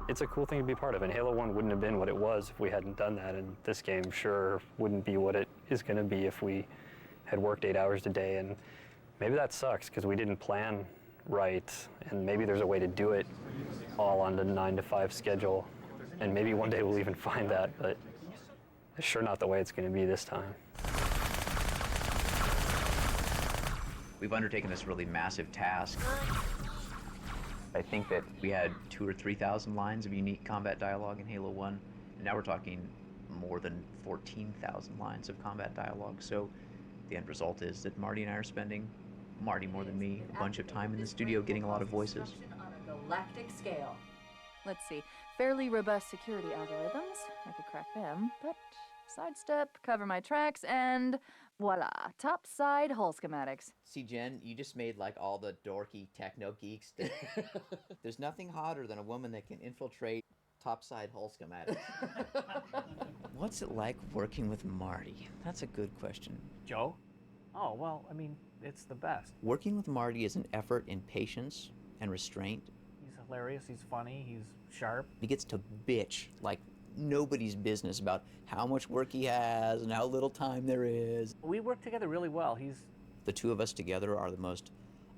It's a cool thing to be part of, and Halo 1 wouldn't have been what it was if we hadn't done that, and this game sure wouldn't be what it is going to be if we had worked 8 hours a day, and maybe that sucks because we didn't plan right, and maybe there's a way to do it all on the 9-to-5 schedule, and maybe one day we'll even find that, but it's sure not the way it's going to be this time. We've undertaken this really massive task. I think that we had 2,000 or 3,000 lines of unique combat dialogue in Halo 1, and now we're talking more than 14,000 lines of combat dialogue. So the end result is that Marty and I are spending, Marty more than me, a bunch of time in the studio getting a lot of voices. On a galactic scale. Let's see, fairly robust security algorithms. I could crack them, but sidestep, cover my tracks, and voila, topside hull schematics. See, Jen, you just made like all the dorky techno geeks. There's nothing hotter than a woman that can infiltrate topside hull schematics. What's it like working with Marty? That's a good question. Joe? Oh, well, I mean, it's the best. Working with Marty is an effort in patience and restraint. He's hilarious, he's funny, he's sharp. He gets to bitch like nobody's business about how much work he has and how little time there is. We work together really well. The two of us together are the most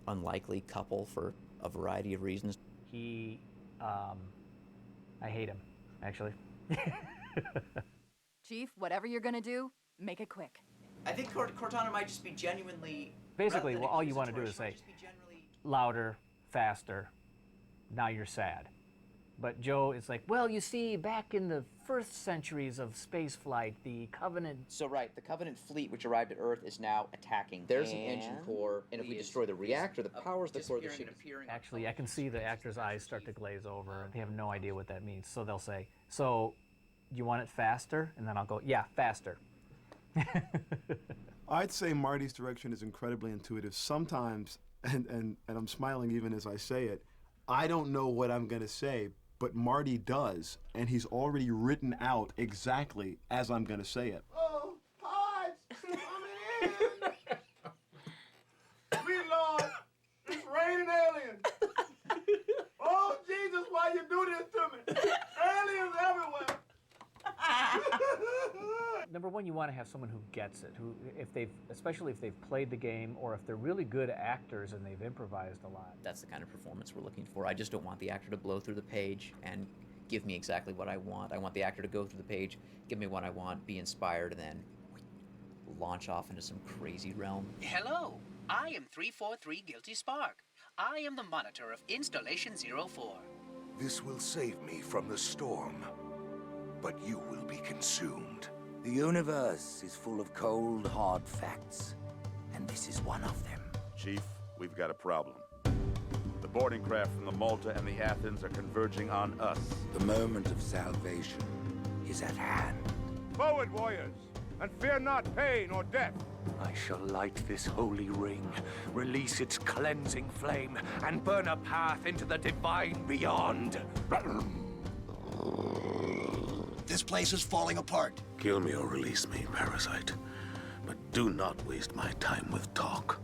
unlikely couple for a variety of reasons. I hate him, actually. Chief, whatever you're gonna do, make it quick. I think Cortana might just be genuinely... Basically, well, all you want to do is say, louder, faster, now you're sad. But Joe is like, well, you see, back in the first centuries of spaceflight, the Covenant... So right, the Covenant fleet which arrived at Earth is now attacking. There's an engine core, and if we destroy the reactor, that powers the core of the ship. Actually, I can see the actors' eyes start to glaze over. They have no idea what that means. So they'll say, so, you want it faster? And then I'll go, yeah, faster. I'd say Marty's direction is incredibly intuitive. Sometimes, and I'm smiling even as I say it, I don't know what I'm going to say, but Marty does, and he's already written out exactly as I'm going to say it. Oh, Pods, coming in. Sweet Lord, it's raining aliens. Oh, Jesus, why you do this to me? Aliens everywhere. Number one, you want to have someone who gets it, especially if they've played the game, or if they're really good actors and they've improvised a lot. That's the kind of performance we're looking for. I just don't want the actor to blow through the page and give me exactly what I want. I want the actor to go through the page, give me what I want, be inspired, and then launch off into some crazy realm. Hello, I am 343 Guilty Spark. I am the monitor of Installation 04. This will save me from the storm, but you will be consumed. The universe is full of cold, hard facts, and this is one of them. Chief, we've got a problem. The boarding craft from the Malta and the Athens are converging on us. The moment of salvation is at hand. Forward, warriors, and fear not pain or death. I shall light this holy ring, release its cleansing flame, and burn a path into the divine beyond. This place is falling apart. Kill me or release me, parasite. But do not waste my time with talk.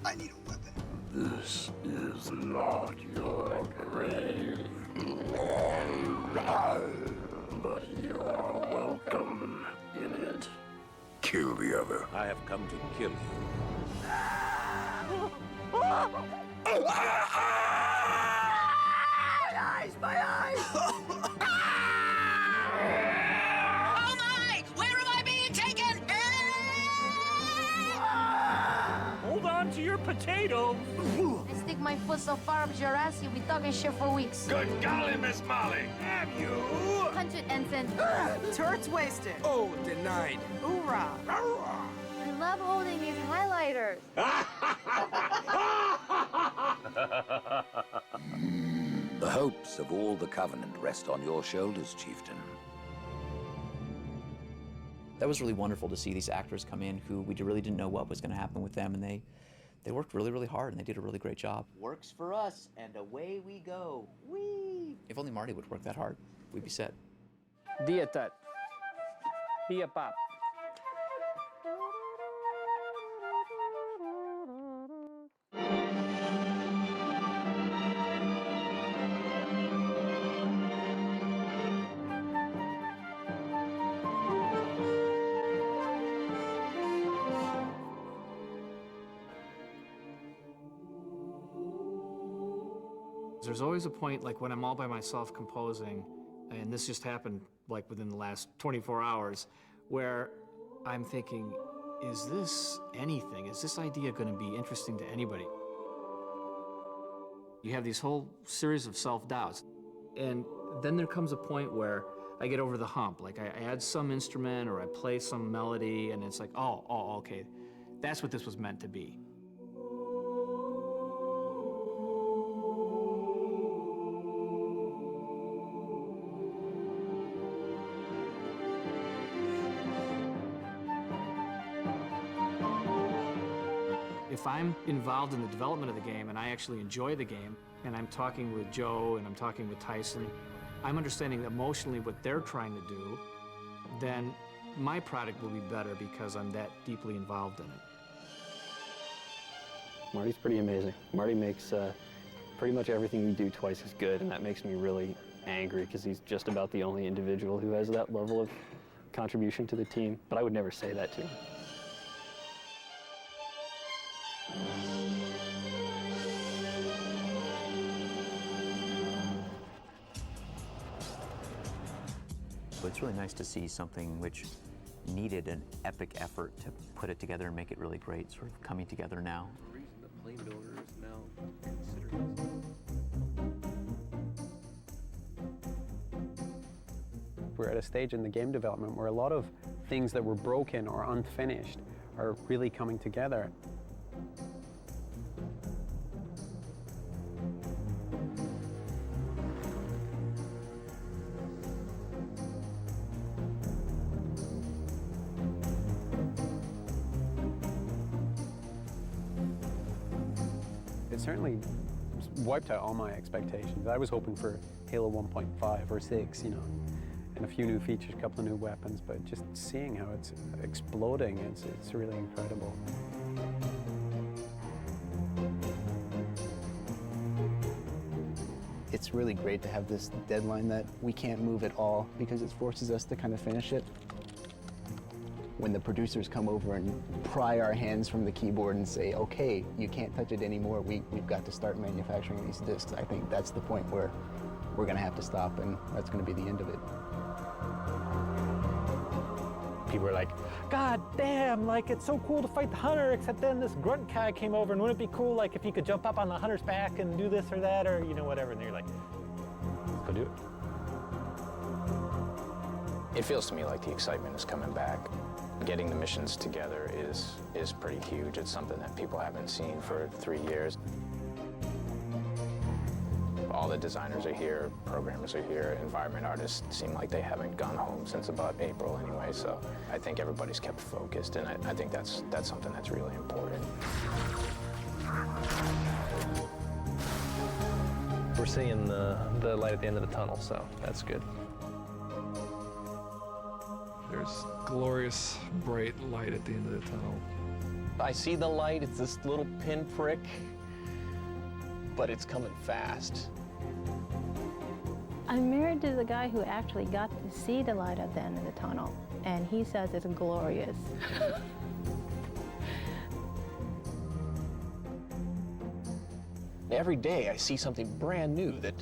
I need a weapon. This is not your grave. But you are welcome in it. Kill the other. I have come to kill you. My eyes! Oh my! Where am I being taken? Hold on to your potatoes. I stick my foot so far up your ass, you'll be talking shit for weeks. Good golly, Miss Molly! Have you? Punch it, Ensign. Turret's wasted. Oh, denied. Hoorah. I love holding these highlighters. The hopes of all the Covenant rest on your shoulders, Chieftain. That was really wonderful to see these actors come in who we really didn't know what was going to happen with them, and they worked really, really hard, and they did a really great job. Works for us, and away we go. Whee! If only Marty would work that hard, we'd be set. Dia tat. Dia pap. There's always a point, like when I'm all by myself composing, and this just happened like within the last 24 hours, where I'm thinking, is this anything? Is this idea going to be interesting to anybody? You have these whole series of self-doubts. And then there comes a point where I get over the hump. Like I add some instrument or I play some melody, and it's like, oh, okay. That's what this was meant to be. If I'm involved in the development of the game and I actually enjoy the game, and I'm talking with Joe and I'm talking with Tyson, I'm understanding emotionally what they're trying to do, then my product will be better because I'm that deeply involved in it. Marty's pretty amazing. Marty makes pretty much everything we do twice as good, and that makes me really angry because he's just about the only individual who has that level of contribution to the team. But I would never say that to him. So it's really nice to see something which needed an epic effort to put it together and make it really great, sort of coming together now. The reason the plane builder is now considered We're at a stage in the game development where a lot of things that were broken or unfinished are really coming together. It certainly wiped out all my expectations. I was hoping for Halo 1.5 or 6, you know, and a few new features, a couple of new weapons, but just seeing how it's exploding, it's really incredible. It's really great to have this deadline that we can't move at all because it forces us to kind of finish it. When the producers come over and pry our hands from the keyboard and say, okay, you can't touch it anymore, we've got to start manufacturing these discs, I think that's the point where we're going to have to stop, and that's going to be the end of it. People are like, God damn, like it's so cool to fight the hunter, except then this grunt guy came over, and wouldn't it be cool like if you could jump up on the hunter's back and do this or that, or you know, whatever, and you're like, let's go do it. It feels to me like the excitement is coming back. Getting the missions together is pretty huge. It's something that people haven't seen for 3 years. all the designers are here, programmers are here, environment artists seem like they haven't gone home since about April anyway, so I think everybody's kept focused, and I think that's something that's really important. We're seeing the light at the end of the tunnel, so that's good. There's glorious, bright light at the end of the tunnel. I see the light, it's this little pinprick, but it's coming fast. I'm married to the guy who actually got to see the light at the end of the tunnel, and he says it's glorious. Every day I see something brand new that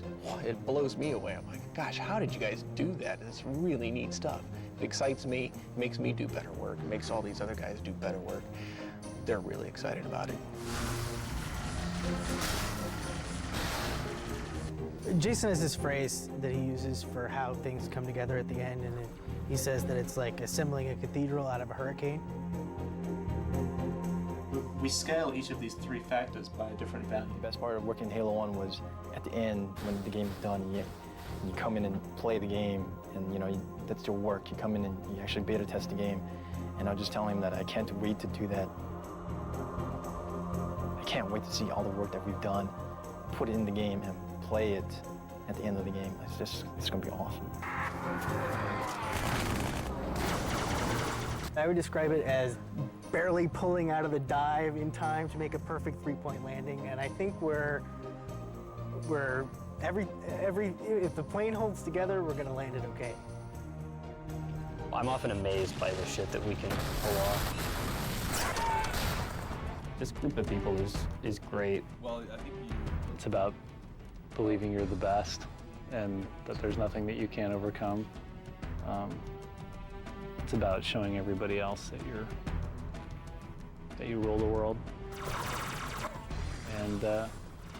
it blows me away. I'm like, gosh, how did you guys do that? It's really neat stuff. It excites me, makes me do better work, makes all these other guys do better work. They're really excited about it. Jason has this phrase that he uses for how things come together at the end, and he says that it's like assembling a cathedral out of a hurricane. We scale each of these three factors by a different value. The best part of working Halo 1 was at the end, when the game's done, you come in and play the game, and that's your work. You come in and you actually beta test the game. And I'll just tell him that I can't wait to do that. I can't wait to see all the work that we've done, put it in the game, and play it at the end of the game. It's gonna be awesome. I would describe it as barely pulling out of the dive in time to make a perfect three-point landing, and I think if the plane holds together, we're gonna land it okay. I'm often amazed by the shit that we can pull off. This group of people is great. Well, I think It's about believing you're the best and that there's nothing that you can't overcome. It's about showing everybody else that you rule the world. And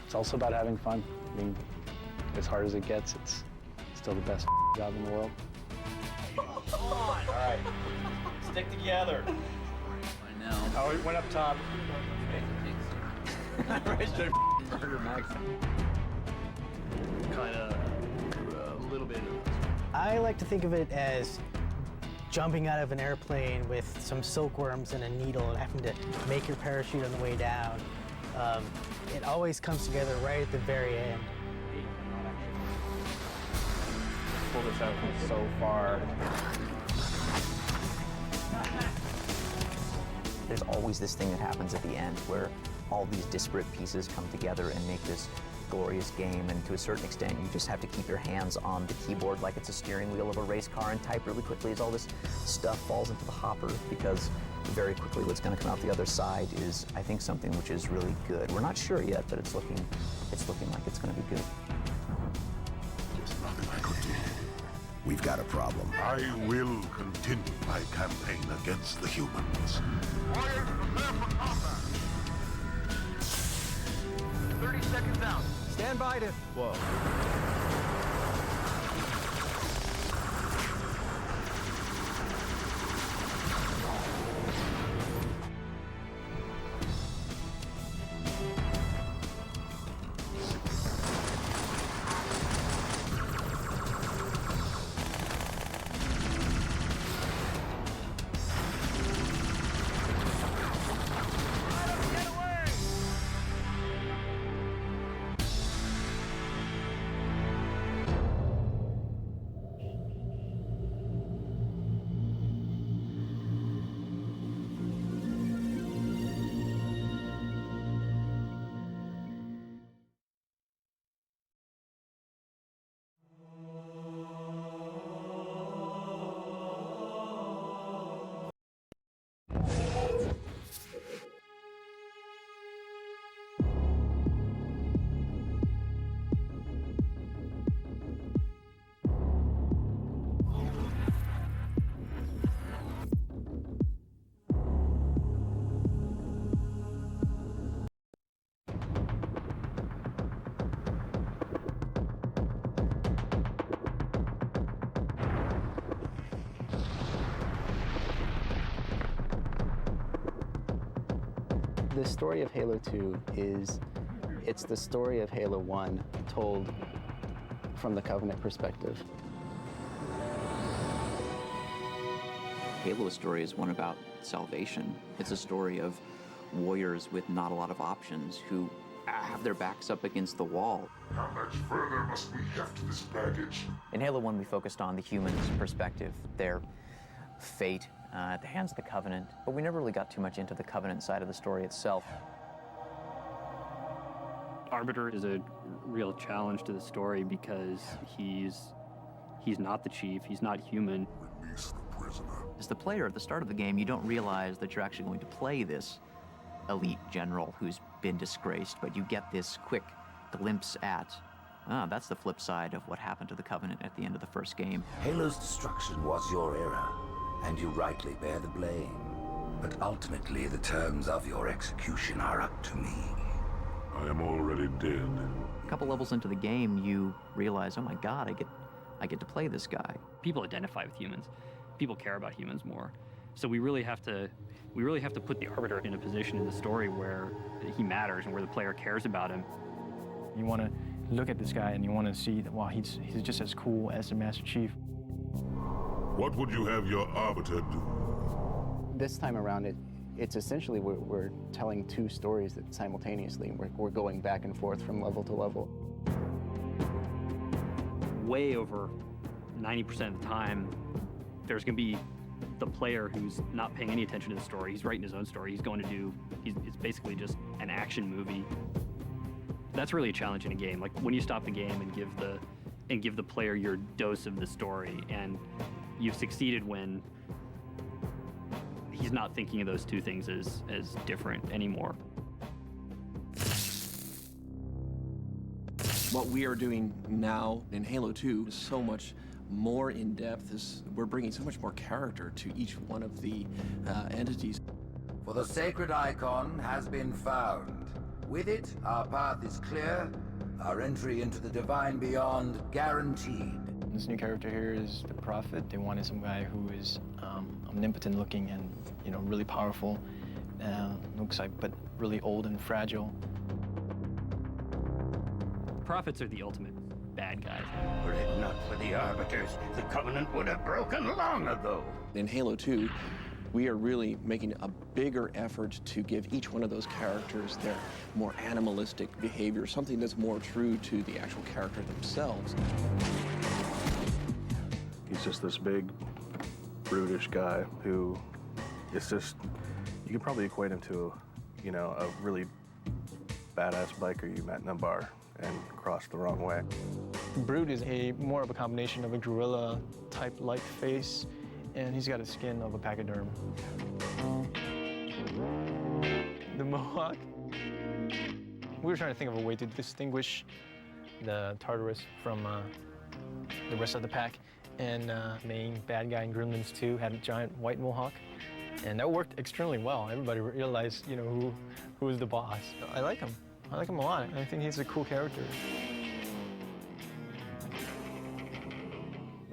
it's also about having fun. I mean, as hard as it gets, it's still the best job in the world. Come on! All right. Stick together. I know. Oh, it went up top. Registered murder, Max. Kind of a little bit. I like to think of it as jumping out of an airplane with some silkworms and a needle and having to make your parachute on the way down. It always comes together right at the very end. Pull this out from so far. There's always this thing that happens at the end where all these disparate pieces come together and make this glorious game, and to a certain extent you just have to keep your hands on the keyboard like it's a steering wheel of a race car and type really quickly as all this stuff falls into the hopper, because very quickly what's going to come out the other side is, I think, something which is really good. We're not sure yet, but it's looking like it's going to be good. There's nothing I could do. We've got a problem. I will continue my campaign against the humans. 30 seconds out. Stand by to... Whoa. The story of Halo 2 is It's the story of Halo 1 told from the Covenant perspective. Halo's story is one about salvation. It's a story of warriors with not a lot of options who have their backs up against the wall. How much further must we heft this baggage? In Halo 1, we focused on the humans' perspective, their fate at the hands of the Covenant, but we never really got too much into the Covenant side of the story itself. Arbiter is a real challenge to the story because he's not the chief, he's not human. Release the prisoner. As the player at the start of the game, you don't realize that you're actually going to play this elite general who's been disgraced, but you get this quick glimpse at, that's the flip side of what happened to the Covenant at the end of the first game. Halo's destruction was your error, and you rightly bear the blame. But ultimately, the terms of your execution are up to me. I am already dead. A couple levels into the game, you realize, oh my God, I get to play this guy. People identify with humans. People care about humans more. So we really have to put the Arbiter in a position in the story where he matters and where the player cares about him. You want to look at this guy and you want to see that, wow, he's just as cool as the Master Chief. What would you have your Arbiter do? This time around, it's essentially we're telling two stories that simultaneously. We're going back and forth from level to level. Way over 90% of the time, there's going to be the player who's not paying any attention to the story. He's writing his own story. It's basically just an action movie. That's really a challenge in a game. Like when you stop the game and give the player your dose of the story, and you've succeeded when he's not thinking of those two things as different anymore. What we are doing now in Halo 2 is so much more in depth. We're bringing so much more character to each one of the entities. For the sacred icon has been found. With it, our path is clear, our entry into the divine beyond guaranteed. This new character here is the Prophet. They wanted some guy who is omnipotent looking and, really powerful, looks like, but really old and fragile. Prophets are the ultimate bad guys. Were it not for the Arbiters, the Covenant would have broken long ago. In Halo 2, we are really making a bigger effort to give each one of those characters their more animalistic behavior, something that's more true to the actual character themselves. He's just this big, brutish guy who is just, you could probably equate him to, a really badass biker you met in a bar and crossed the wrong way. Brute is more of a combination of a gorilla type-like face, and he's got a skin of a pachyderm. The Mohawk. We were trying to think of a way to distinguish the Tartarus from the rest of the pack, and main bad guy in Gremlins 2 had a giant white Mohawk, and that worked extremely well. Everybody realized, who was the boss. I like him. I like him a lot. I think he's a cool character.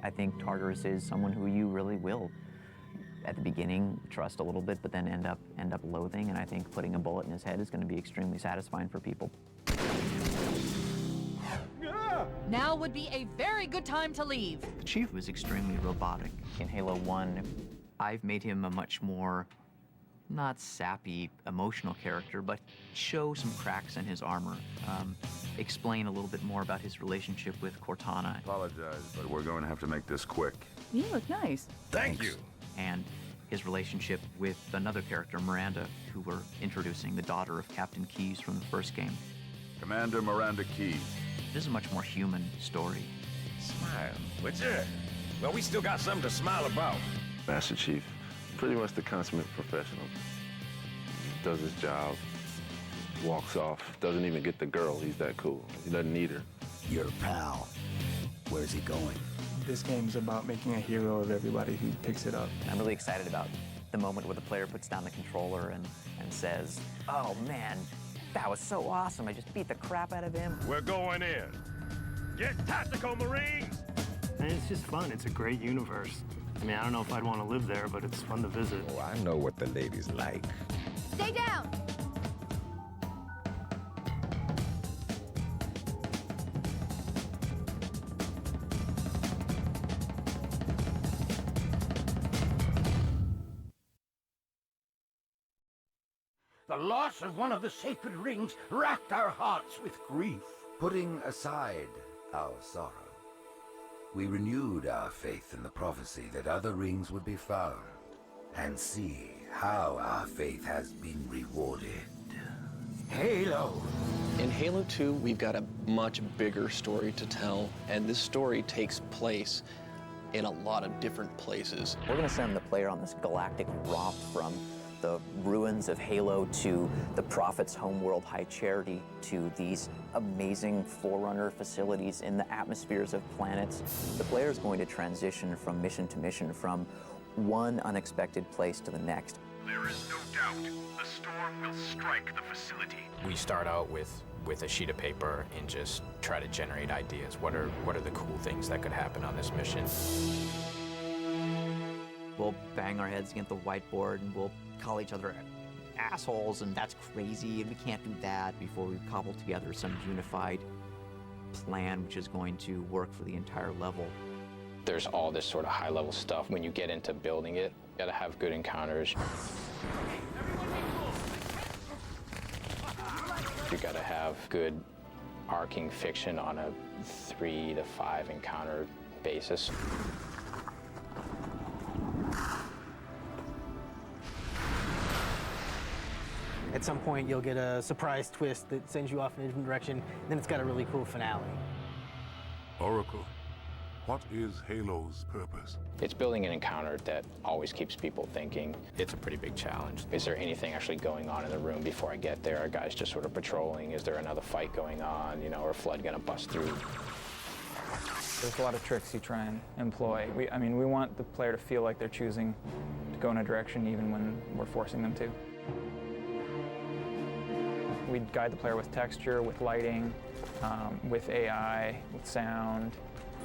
I think Tartarus is someone who you really will, at the beginning, trust a little bit, but then end up loathing. And I think putting a bullet in his head is going to be extremely satisfying for people. Now would be a very good time to leave. The Chief was extremely robotic. In Halo 1, I've made him a much more, not sappy, emotional character, but show some cracks in his armor. Explain a little bit more about his relationship with Cortana. Apologize, but we're going to have to make this quick. You look nice. Thank you. And his relationship with another character, Miranda, who we're introducing, the daughter of Captain Keyes from the first game. Commander Miranda Keyes. This is a much more human story. Smile, would you? Well, we still got something to smile about. Master Chief, pretty much the consummate professional. Does his job, walks off, doesn't even get the girl. He's that cool. He doesn't need her. Your pal. Where's he going? This game's about making a hero of everybody who picks it up. I'm really excited about the moment where the player puts down the controller and says, oh man, that was so awesome. I just beat the crap out of him. We're going in. Get tactical, Marines! And it's just fun. It's a great universe. I mean, I don't know if I'd want to live there, but it's fun to visit. Oh, I know what the ladies like. Stay down! The loss of one of the sacred rings racked our hearts with grief. Putting aside our sorrow, we renewed our faith in the prophecy that other rings would be found, and see how our faith has been rewarded. Halo! In Halo 2, we've got a much bigger story to tell, and this story takes place in a lot of different places. We're going to send the player on this galactic romp from the ruins of Halo to the Prophet's homeworld, High Charity, to these amazing Forerunner facilities in the atmospheres of planets. The player is going to transition from mission to mission, from one unexpected place to the next. There is no doubt the storm will strike the facility. We start out with a sheet of paper and just try to generate ideas. What are the cool things that could happen on this mission? We'll bang our heads against the whiteboard and we'll call each other assholes, and that's crazy, and we can't do that, before we've cobbled together some unified plan which is going to work for the entire level. There's all this sort of high-level stuff. When you get into building it, you gotta have good encounters. You gotta have good arcing fiction on a 3 to 5 encounter basis. At some point, you'll get a surprise twist that sends you off in a different direction, and then it's got a really cool finale. Oracle, what is Halo's purpose? It's building an encounter that always keeps people thinking. It's a pretty big challenge. Is there anything actually going on in the room before I get there? Are guys just sort of patrolling? Is there another fight going on? You know, or a flood gonna bust through? There's a lot of tricks you try and employ. I mean, we want the player to feel like they're choosing to go in a direction even when we're forcing them to. We guide the player with texture, with lighting, with AI, with sound.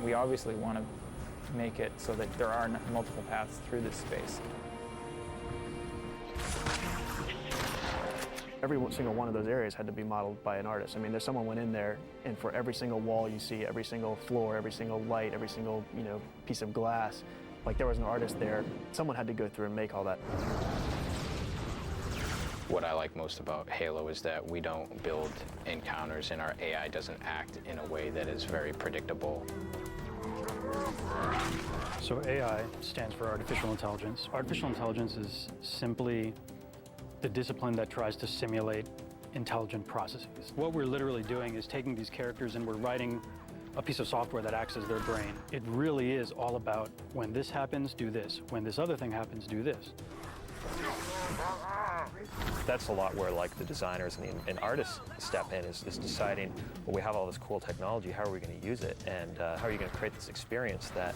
We obviously want to make it so that there are multiple paths through this space. Every single one of those areas had to be modeled by an artist. I mean, there's someone went in there, and for every single wall you see, every single floor, every single light, every single, piece of glass, like there was an artist there. Someone had to go through and make all that. What I like most about Halo is that we don't build encounters and our AI doesn't act in a way that is very predictable. So AI stands for artificial intelligence. Artificial intelligence is simply the discipline that tries to simulate intelligent processes. What we're literally doing is taking these characters and we're writing a piece of software that acts as their brain. It really is all about, when this happens, do this. When this other thing happens, do this. That's a lot where like the designers and artists step in, is deciding, well, we have all this cool technology, how are we going to use it, and how are you going to create this experience that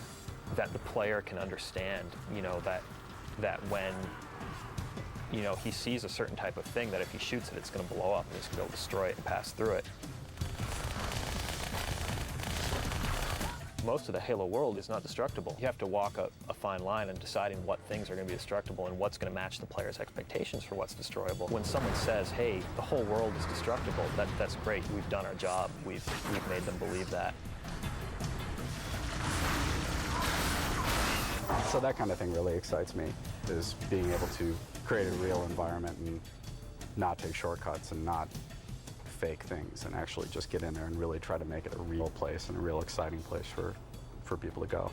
the player can understand, that when he sees a certain type of thing, that if he shoots it, it's going to blow up and he's going to be able to destroy it and pass through it. Most of the Halo world is not destructible. You have to walk a fine line in deciding what things are going to be destructible and what's going to match the player's expectations for what's destroyable. When someone says, hey, the whole world is destructible, that's great. We've done our job. We've made them believe that. So that kind of thing really excites me, is being able to create a real environment and not take shortcuts and not fake things, and actually just get in there and really try to make it a real place and a real exciting place for people to go.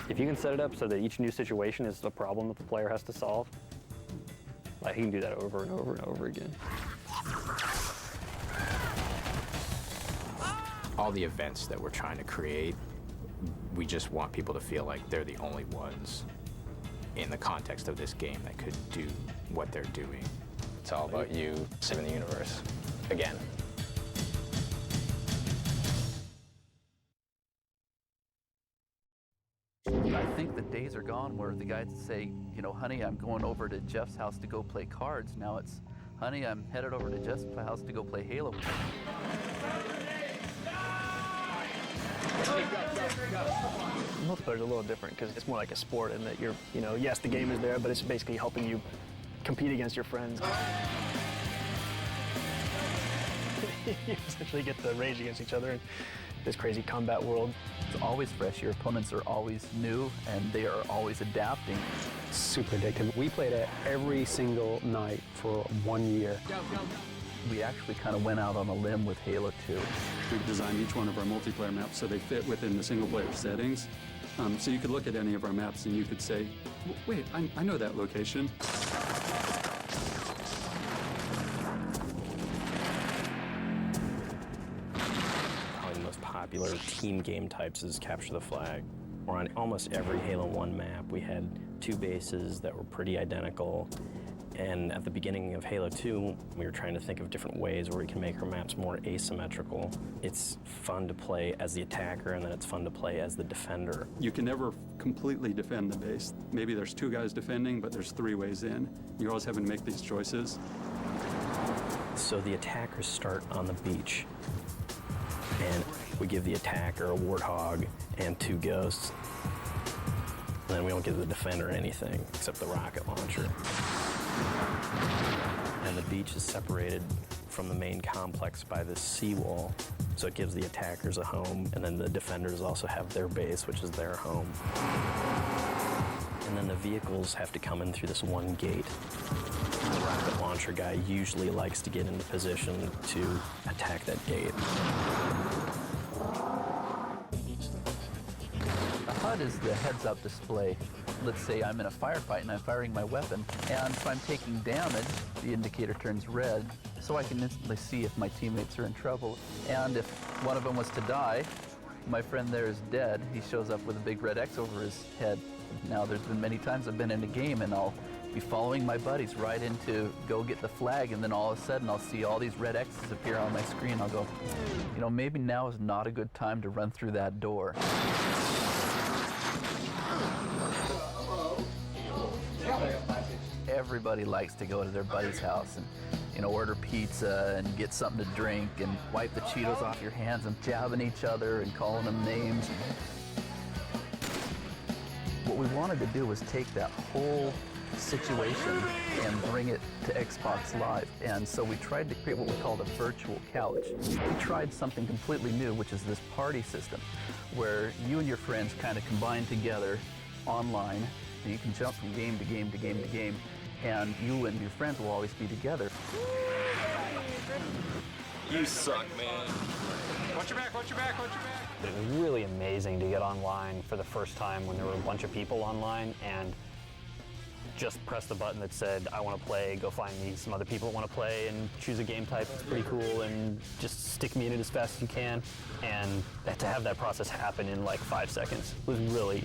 If you can set it up so that each new situation is a problem that the player has to solve, like he can do that over and over and over again. All the events that we're trying to create, we just want people to feel like they're the only ones in the context of this game that could do what they're doing. It's all about you saving the universe, again. I think the days are gone where the guys say, honey, I'm going over to Jeff's house to go play cards. Now it's, honey, I'm headed over to Jeff's house to go play Halo. Multiplayer is a little different because it's more like a sport in that you're, yes, the game is there, but it's basically helping you compete against your friends. You essentially get to rage against each other this crazy combat world. It's always fresh. Your opponents are always new, and they are always adapting. Super addictive. We played it every single night for 1 year. We actually kind of went out on a limb with Halo 2. We've designed each one of our multiplayer maps so they fit within the single-player settings. So you could look at any of our maps and you could say, wait, I know that location. Probably the most popular team game types is Capture the Flag. On almost every Halo 1 map, we had 2 bases that were pretty identical. And at the beginning of Halo 2, we were trying to think of different ways where we can make our maps more asymmetrical. It's fun to play as the attacker, and then it's fun to play as the defender. You can never completely defend the base. Maybe there's 2 guys defending, but there's 3 ways in. You're always having to make these choices. So the attackers start on the beach, and we give the attacker a warthog and 2 ghosts. And then we don't give the defender anything except the rocket launcher. And the beach is separated from the main complex by this seawall, so it gives the attackers a home, and then the defenders also have their base, which is their home. And then the vehicles have to come in through this one gate. The rocket launcher guy usually likes to get into position to attack that gate. The HUD is the heads-up display. Let's say I'm in a firefight and I'm firing my weapon, and if I'm taking damage, the indicator turns red, so I can instantly see if my teammates are in trouble. And if one of them was to die, my friend there is dead. He shows up with a big red X over his head. Now, there's been many times I've been in a game and I'll be following my buddies right into go get the flag, and then all of a sudden I'll see all these red X's appear on my screen. I'll go, you know, maybe now is not a good time to run through that door. Everybody likes to go to their buddy's house and, you know, order pizza and get something to drink and wipe the Cheetos off your hands and jabbing each other and calling them names. What we wanted to do was take that whole situation and bring it to Xbox Live. And so we tried to create what we called a virtual couch. We tried something completely new, which is this party system, where you and your friends kind of combine together online, and you can jump from game to game to game to game, and you and your friends will always be together. You suck, man. Watch your back, watch your back, watch your back. It was really amazing to get online for the first time when there were a bunch of people online and just press the button that said, I want to play, go find me some other people that want to play and choose a game type that's pretty cool and just stick me in it as fast as you can. And to have that process happen in like 5 seconds was really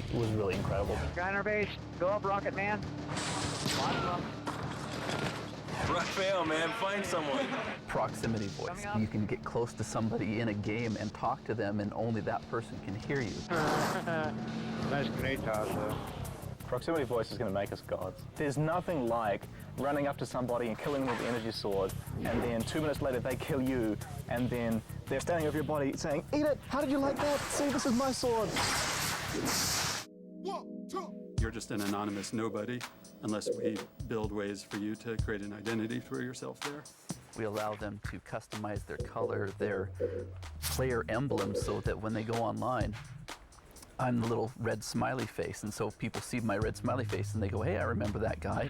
incredible. Guy in our base, go up, Rocket Man. Raphael, man, find someone. Proximity voice. You can get close to somebody in a game and talk to them, and only that person can hear you. Nice grenade toss, though. Proximity voice is going to make us gods. There's nothing like running up to somebody and killing them with the energy sword, and then 2 minutes later they kill you, and then they're standing over your body saying, "Eat it! How did you like that? See, this is my sword." You're just an anonymous nobody unless we build ways for you to create an identity for yourself there. We allow them to customize their color, their player emblem, so that when they go online, I'm the little red smiley face, and so people see my red smiley face and they go, hey, I remember that guy.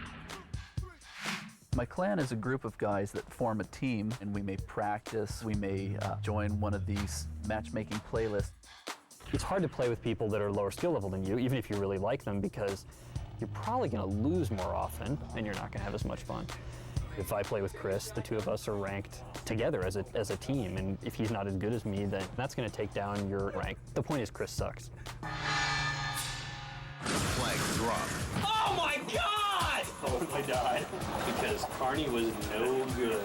My clan is a group of guys that form a team, and we may practice, we may join one of these matchmaking playlists. It's hard to play with people that are lower skill level than you, even if you really like them, because you're probably going to lose more often and you're not going to have as much fun. If I play with Chris, the 2 of us are ranked together as a team, and if he's not as good as me, then that's going to take down your rank. The point is Chris sucks. Flag drop. Oh my god! Oh, I died because Carney was no good.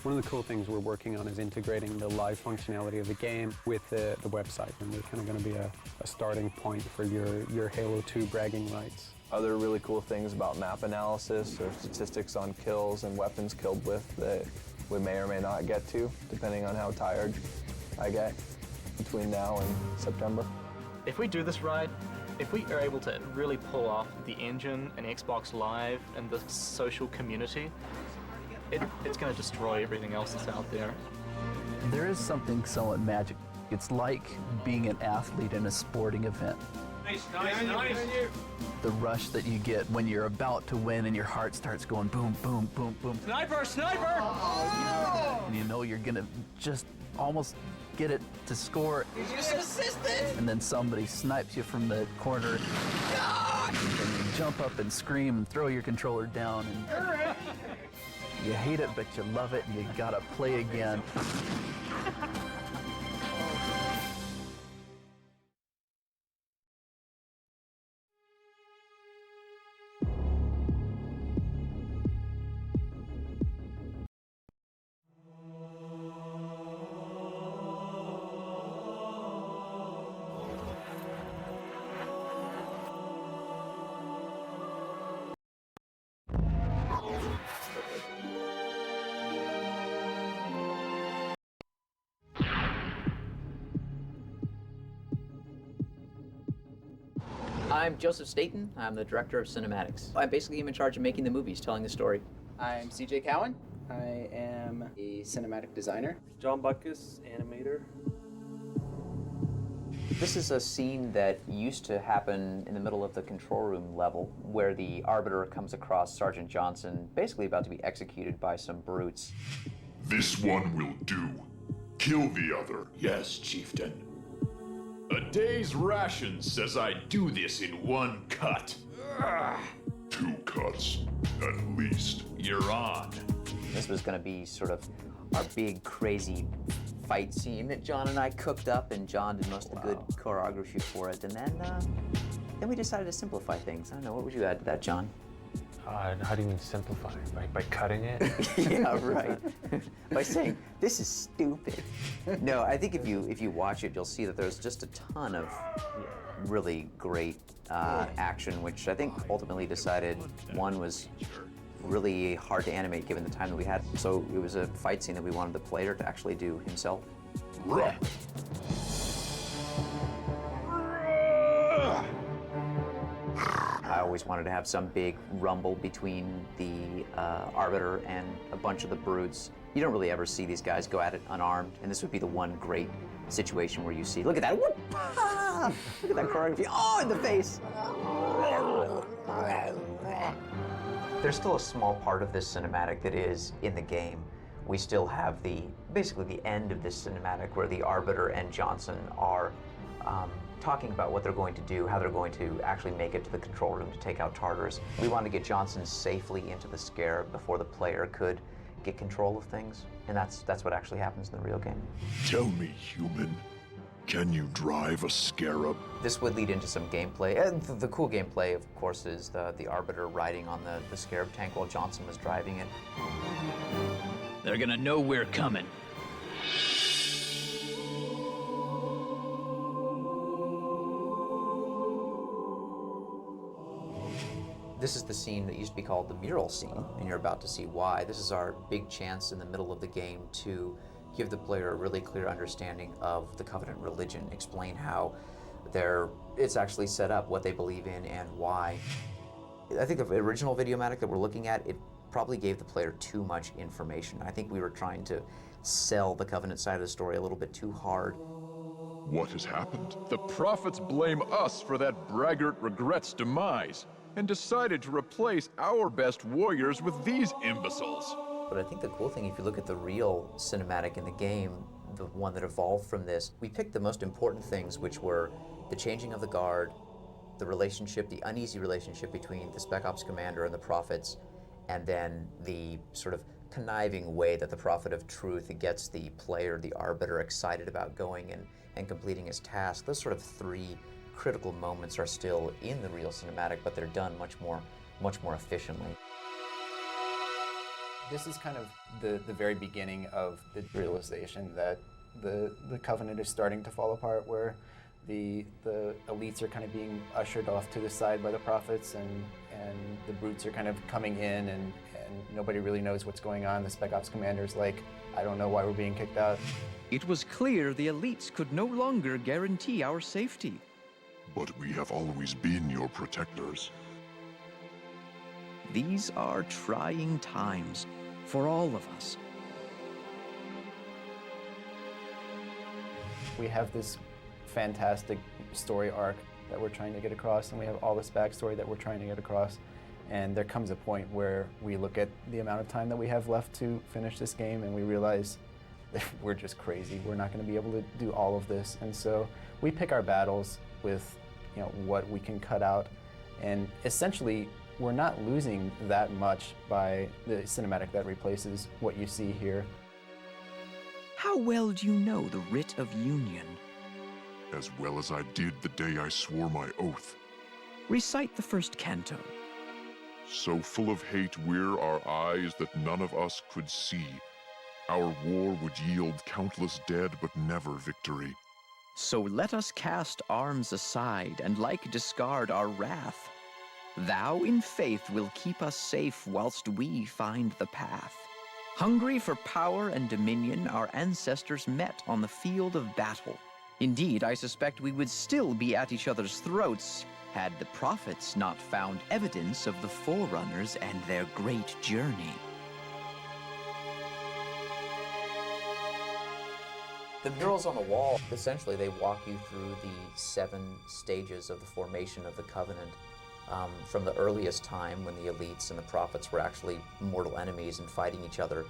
One of the cool things we're working on is integrating the live functionality of the game with the website, and they're kind of going to be a starting point for your Halo 2 bragging rights. Other really cool things about map analysis or statistics on kills and weapons killed with that we may or may not get to, depending on how tired I get between now and September. If we do this right, if we are able to really pull off the engine and Xbox Live and the social community, it's going to destroy everything else that's out there. There is something somewhat magic It's like being an athlete in a sporting event. Nice. The rush that you get when you're about to win and your heart starts going boom, boom, boom, boom. Sniper! And you know you're gonna just almost get it to score. Did you assist it? And then somebody snipes you from the corner. And you jump up and scream and throw your controller down. And you hate it, but you love it, and you gotta play again. I'm Joseph Staten. I'm the director of cinematics. I'm basically in charge of making the movies, telling the story. I'm CJ Cowan. I am a cinematic designer. John Buckus, animator. This is a scene that used to happen in the middle of the control room level, where the Arbiter comes across Sergeant Johnson, basically about to be executed by some brutes. This one will do. Kill the other. Yes, Chieftain. A day's ration says I do this in one cut. 2 cuts, at least. You're on. This was going to be sort of our big, crazy fight scene that John and I cooked up, and John did most of the good choreography for it. And then we decided to simplify things. I don't know, what would you add to that, John? How do you mean simplify? By cutting it? Yeah, right. By saying, this is stupid. No, I think if you watch it, you'll see that there's just a ton of really great action, which I think ultimately decided one was really hard to animate given the time that we had. So it was a fight scene that we wanted the player to actually do himself. Right. I always wanted to have some big rumble between the Arbiter and a bunch of the brutes. You don't really ever see these guys go at it unarmed, and this would be the one great situation where you see, look at that, whoop, ah, look at that choreography, oh, in the face. There's still a small part of this cinematic that is in the game. We still have basically the end of this cinematic where the Arbiter and Johnson are talking about what they're going to do, how they're going to actually make it to the control room to take out Tartarus. We wanted to get Johnson safely into the Scarab before the player could get control of things, and that's what actually happens in the real game. Tell me, human, can you drive a Scarab? This would lead into some gameplay. And the cool gameplay, of course, is the Arbiter riding on the Scarab tank while Johnson was driving it. They're gonna know we're coming. This is the scene that used to be called the mural scene, and you're about to see why. This is our big chance in the middle of the game to give the player a really clear understanding of the Covenant religion, explain how it's actually set up, what they believe in, and why. I think the original Videomatic that we're looking at, it probably gave the player too much information. I think we were trying to sell the Covenant side of the story a little bit too hard. What has happened? The prophets blame us for that braggart Regret's demise, and decided to replace our best warriors with these imbeciles. But I think the cool thing, if you look at the real cinematic in the game, the one that evolved from this, we picked the most important things, which were the changing of the guard, the relationship, the uneasy relationship between the Spec Ops commander and the prophets, and then the sort of conniving way that the Prophet of Truth gets the player, the Arbiter, excited about going and completing his task. Those sort of three critical moments are still in the real cinematic, but they're done much more efficiently. This is kind of the very beginning of the realization that the Covenant is starting to fall apart, where the elites are kind of being ushered off to the side by the prophets, and the brutes are kind of coming in, and nobody really knows what's going on. The Spec Ops commander's like, I don't know why we're being kicked out. It was clear the elites could no longer guarantee our safety. But we have always been your protectors. These are trying times for all of us. We have this fantastic story arc that we're trying to get across, and we have all this backstory that we're trying to get across. And there comes a point where we look at the amount of time that we have left to finish this game, and we realize that we're just crazy. We're not going to be able to do all of this. And so we pick our battles with, you know, what we can cut out. And essentially, we're not losing that much by the cinematic that replaces what you see here. How well do you know the writ of union? As well as I did the day I swore my oath. Recite the first canto. So full of hate were our eyes that none of us could see. Our war would yield countless dead, but never victory. So let us cast arms aside, and like discard our wrath. Thou in faith will keep us safe whilst we find the path. Hungry for power and dominion, our ancestors met on the field of battle. Indeed, I suspect we would still be at each other's throats had the prophets not found evidence of the forerunners and their great journey. The murals on the wall, essentially, they walk you through the 7 stages of the formation of the Covenant. From the earliest time when the elites and the prophets were actually mortal enemies and fighting each other,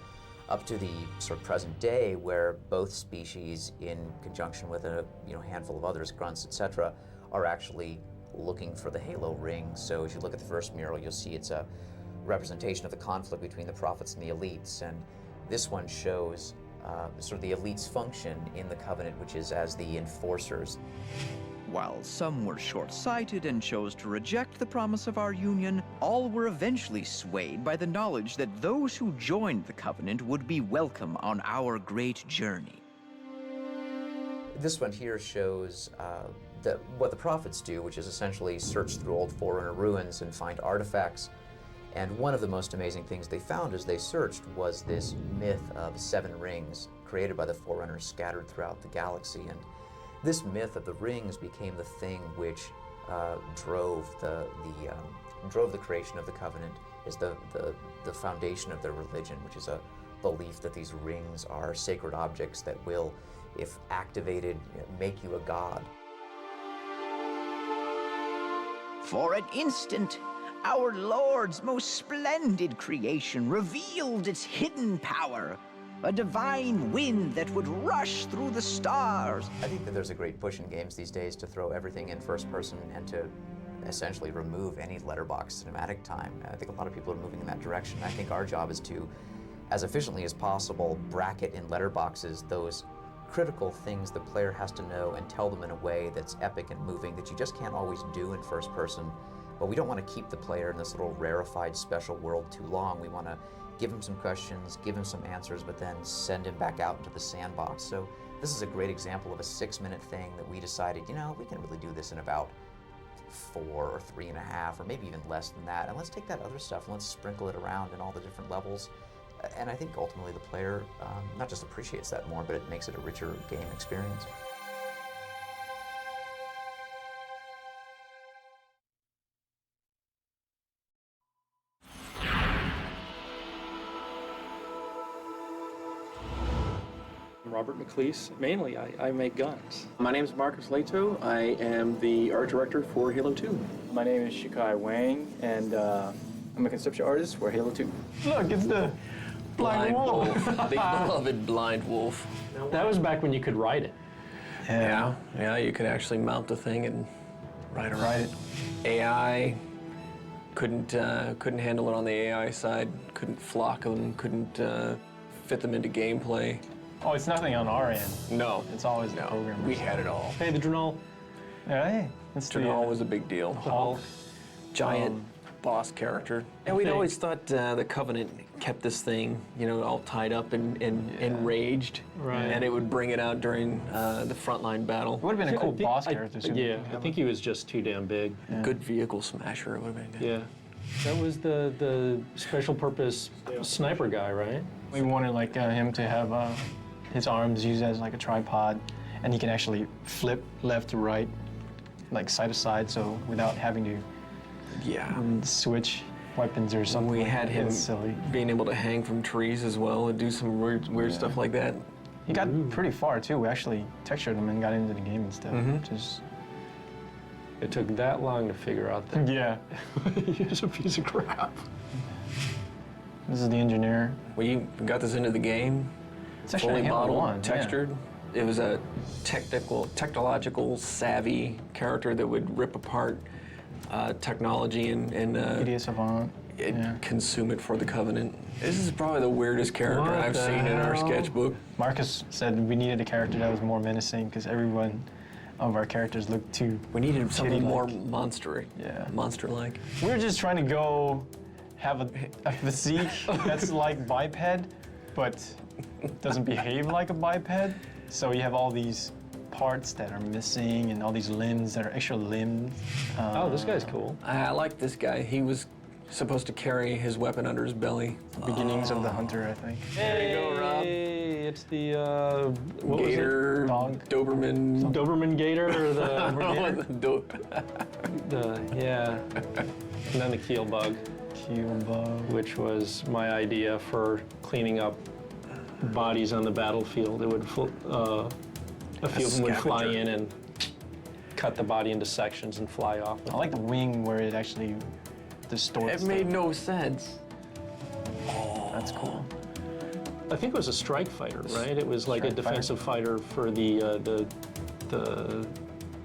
up to the sort of present day where both species, in conjunction with a handful of others, grunts, etc., are actually looking for the halo ring. So as you look at the first mural, you'll see it's a representation of the conflict between the prophets and the elites, and this one shows sort of the elites' function in the Covenant, which is as the enforcers. While some were short-sighted and chose to reject the promise of our union, all were eventually swayed by the knowledge that those who joined the Covenant would be welcome on our great journey. This one here shows what the prophets do, which is essentially search through old Forerunner ruins and find artifacts. And one of the most amazing things they found as they searched was this myth of 7 rings created by the Forerunners scattered throughout the galaxy. And this myth of the rings became the thing which drove the creation of the Covenant, is the foundation of their religion, which is a belief that these rings are sacred objects that will, if activated, make you a god. For an instant, our Lord's most splendid creation revealed its hidden power, a divine wind that would rush through the stars. I think that there's a great push in games these days to throw everything in first person and to essentially remove any letterbox cinematic time. I think a lot of people are moving in that direction. I think our job is to, as efficiently as possible, bracket in letterboxes those critical things the player has to know and tell them in a way that's epic and moving that you just can't always do in first person. But we don't want to keep the player in this little rarefied special world too long. We want to give him some questions, give him some answers, but then send him back out into the sandbox. So this is a great example of a 6-minute thing that we decided, we can really do this in about 4 or 3.5, or maybe even less than that. And let's take that other stuff and let's sprinkle it around in all the different levels. And I think ultimately the player not just appreciates that more, but it makes it a richer game experience. I'm Robert McLeese. Mainly, I make guns. My name is Marcus Leto. I am the art director for Halo 2. My name is Shikai Wang, and I'm a conceptual artist for Halo 2. Look, it's the blind wolf. The beloved blind wolf. That was back when you could ride it. Yeah, you could actually mount the thing and ride it. AI couldn't handle it on the AI side. Couldn't flock them. Couldn't fit them into gameplay. Oh, it's nothing on our end. No. It's always the programmers. We had it all. Hey, the Drenal. Hey, Drenal was a big deal. Hulk. Giant boss character. And we'd always thought the Covenant kept this thing, all tied up and enraged. Right. And it would bring it out during the frontline battle. It would have been a cool boss character. I think he was just too damn big. Yeah. Good vehicle smasher, it would have been good. Yeah. That was the special purpose sniper guy, right? We wanted him to have his arms used as a tripod, and he can actually flip left to right, side to side, so without having to switch weapons or something. We had him silly. being able to hang from trees as well and do some weird stuff like that. He got pretty far too. We actually textured him and got into the game and stuff. Just It took that long to figure out that. yeah. He's a piece of crap. This is the engineer. We got this into the game. It's actually fully a Halo modeled, 1, textured. It was a technological savvy character that would rip apart technology and Media savant. consume it for the Covenant. This is probably the weirdest character What I've the seen in our hell? sketchbook. Marcus said we needed a character that was more menacing because every one of our characters looked too. We needed something kitty-like. more monster-y. Yeah. Monster-like. We were just trying to go have a physique that's like biped, but doesn't behave like a biped. So you have all these parts that are missing and all these limbs that are extra limbs. Oh, this guy's cool. I like this guy. He was supposed to carry his weapon under his belly. Beginnings of the Hunter, I think. There you go, Rob. Hey, it's the what Gator, Doberman. Doberman Gator or the the yeah, and then the keel bug. Keel bug, which was my idea for cleaning up bodies on the battlefield. It would a few of them would fly in and cut the body into sections and fly off. I like the wing where it actually distorts. It made no sense. That's cool. I think it was a strike fighter, right? It was like a defensive fighter for the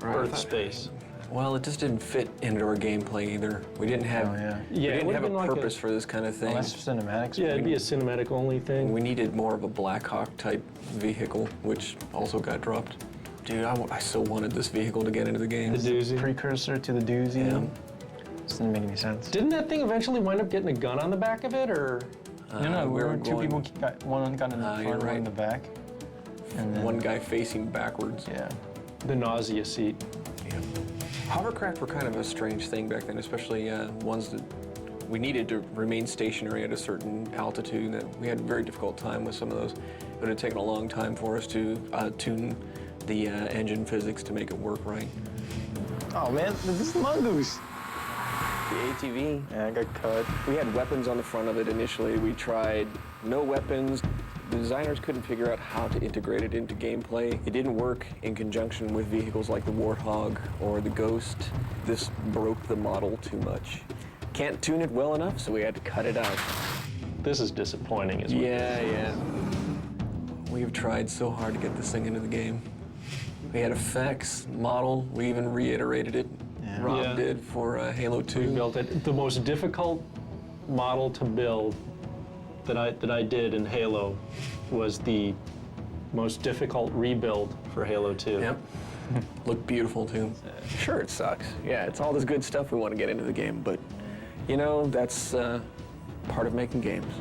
Earth space. Well, it just didn't fit into our gameplay either. We didn't have we it didn't would've have a been like purpose for this kind of thing. Unless cinematics. Yeah, it'd be a cinematic only thing. We needed more of a Black Hawk type vehicle, which also got dropped. Dude, I so wanted this vehicle to get into the game. The doozy. Precursor to the doozy. Yeah. This didn't make any sense. Didn't that thing eventually wind up getting a gun on the back of it, or? No, we were two people got one got in the you're front, one right. in the back, and then One guy facing backwards. Yeah. The nausea seat. Hovercraft were kind of a strange thing back then, especially ones that we needed to remain stationary at a certain altitude. That we had a very difficult time with some of those. It would have taken a long time for us to tune the engine physics to make it work right. Oh man, this is the mongoose. The ATV. Yeah, I got cut. We had weapons on the front of it initially. We tried no weapons. The designers couldn't figure out how to integrate it into gameplay. It didn't work in conjunction with vehicles like the Warthog or the Ghost. This broke the model too much. Can't tune it well enough, so we had to cut it out. This is disappointing, is what Yeah. We've tried so hard to get this thing into the game. We had effects, model, we even reiterated it. Yeah. Rob did for Halo 2. We built it. The most difficult model to build that I did in Halo was the most difficult rebuild for Halo 2. Yep. Looked beautiful too. Sure, it sucks. Yeah, it's all this good stuff we want to get into the game, but you know, that's part of making games.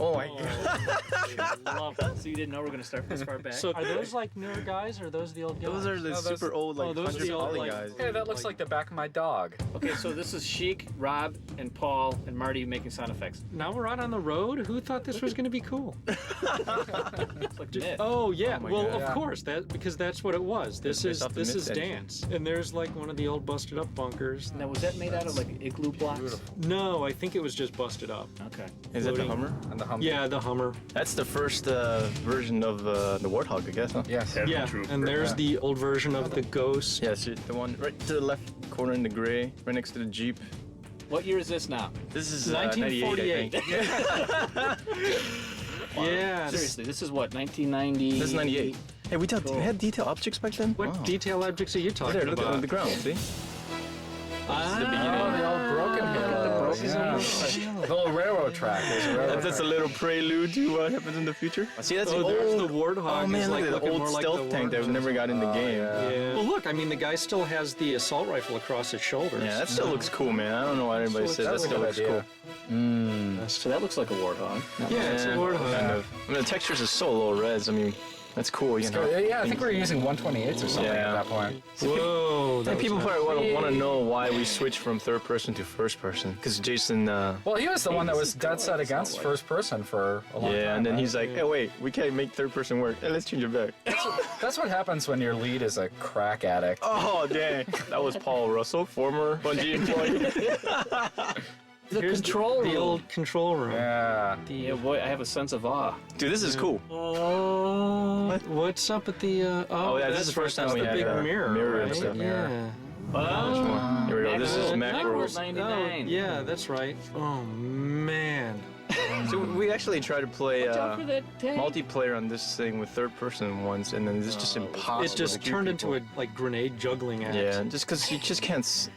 Oh my god. Love it. So you didn't know we were going to start this far back? So are those like newer guys, or are those the old guys? Those are the super old, like, those are 100 the old, poly like, guys. Hey, that looks like the back of my dog. Okay, so this is Sheik, Rob, and Paul, and Marty making sound effects. Now we're out on the road. Who thought this was going to be cool? It's like Myth. Oh yeah, Oh my well God. of course because that's what it was. This based is off the this Myth is engine. dance, and there's like one of the old busted up bunkers. Now, was that made out of like igloo blocks? No, I think it was just busted up. Okay. Is that the Floating. Hummer? And the hum. Yeah, the Hummer. That's the first version of the Warthog, I guess, huh? Yes. Yeah, and there's the old version of the Ghost. Yes, the one right to the left corner in the gray, right next to the Jeep. What year is this now? This is 1948. 98, I think. Yeah. Seriously, this is what, 1990? This is 98. Hey, we Cool. had detail objects back then? What Wow. detail objects are you talking There, look about? on the ground, see? Ah, the beginning. The old broken Halo. The old railroad track. There's a railroad That's a track. little prelude to what happens in the future. See, that's Oh, the there's old. the Warthog. Oh man, is look like at the looking old more like stealth the tank that Warthog. never got in the game. Yeah. Well, look, I mean, the guy still has the assault rifle across his shoulders. Yeah, that still looks cool, man. I don't know why everybody says that still looks cool. So that looks like a Warthog. Yeah, it's a Warthog. Kind of. I mean, the textures are so low res. I mean, That's cool, you know. Yeah, I think we were using 128s or something at that point. Whoa! And people probably want to know why we switched from third person to first person. Because Jason. Well, he was the one that was dead set against first person for a long time. Yeah, and then he's like, hey, wait, we can't make third person work. Hey, let's change it back. That's what happens when your lead is a crack addict. Oh, dang. That was Paul Russell, former Bungie employee. The control room. The old control room. Yeah. Yeah, boy, I have a sense of awe. Dude, this is cool. Oh, what's up at the? Oh, yeah, this is the first time we the had big mirror, mirror right? and stuff. Yeah. Oh, here we go. This is macros. 99. Oh, yeah, that's right. Oh man. So we actually tried to play Watch out for that tank. multiplayer on this thing with third person once, and then it's just impossible. It just to do turned people. into a like grenade juggling act. Yeah, just because you just can't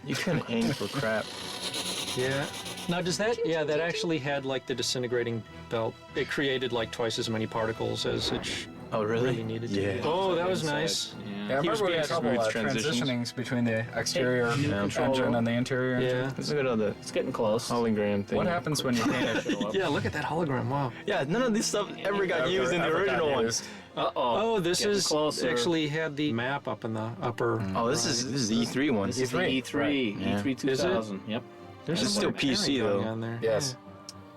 aim for crap. Yeah. Now does that? Yeah, that actually had like the disintegrating belt. It created like twice as many particles as it really needed to. Yeah. Do. Oh, that was nice. Yeah, I He was remember we being had trouble smooth transitions. transitioning between the exterior engine and the interior engine. Let's look at all the It's getting close. hologram thing. What happens when you paint it? Yeah, look at that hologram. Wow. Yeah, none of this stuff ever got used in the original one. Uh-oh. Oh, this Getting is closer. actually had the map up in the upper. Oh, this is the E3 one. This is the E3. Right. Yeah. E3 2000. Yep. There's This is still PC though. on there. Yes.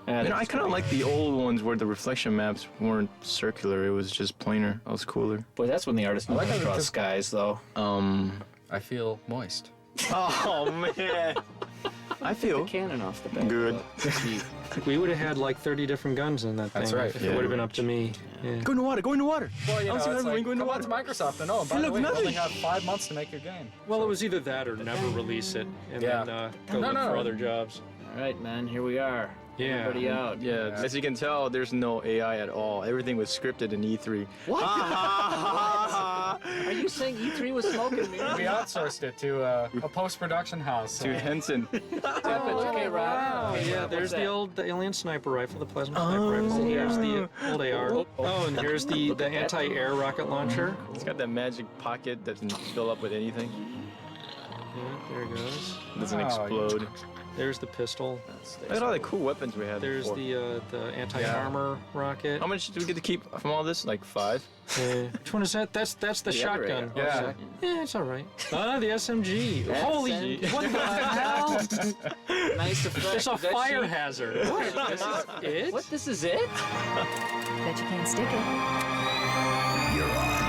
You know, I kind of like the old ones where the reflection maps weren't circular. It was just planar. That was cooler. Boy, that's when the artist knew how to draw skies, though. I feel moist. Oh man. I feel cannon off the back. good. We would have had like 30 different guns in that thing. That's right. If it would have been up to me. Yeah. Go in the water. Go in the water. Well, you know, I'll it's like, go in the come on water. to Microsoft and by the way, you only have 5 months to make your game. Well, it was either that or never release it and then go look for other jobs. All right, man, here we are. Yeah. Everybody out. Yeah, as you can tell, there's no AI at all. Everything was scripted in E3. What? Are you saying E3 was smoking mirrors? We outsourced it to a post-production house. To Henson. Okay, Rob. Wow. Okay, Yeah, Rob, there's what's the that? old alien sniper rifle, the plasma sniper rifle. Here's the old AR. Oh, and here's the anti-air rocket launcher. It's got that magic pocket that doesn't fill up with anything. Yeah, there it goes. It doesn't explode. There's the pistol. Look at all the cool weapons we had. There's before. the anti-armor rocket. How much did we get to keep from all this? Like 5? Which one is that? That's the shotgun. Yeah. Yeah, it's all right. Ah, the SMG. Holy, what the hell? Nice effect. It's a Is that fire cheap? hazard. What? This is it? What? This is it? Bet you can't stick it. You're on.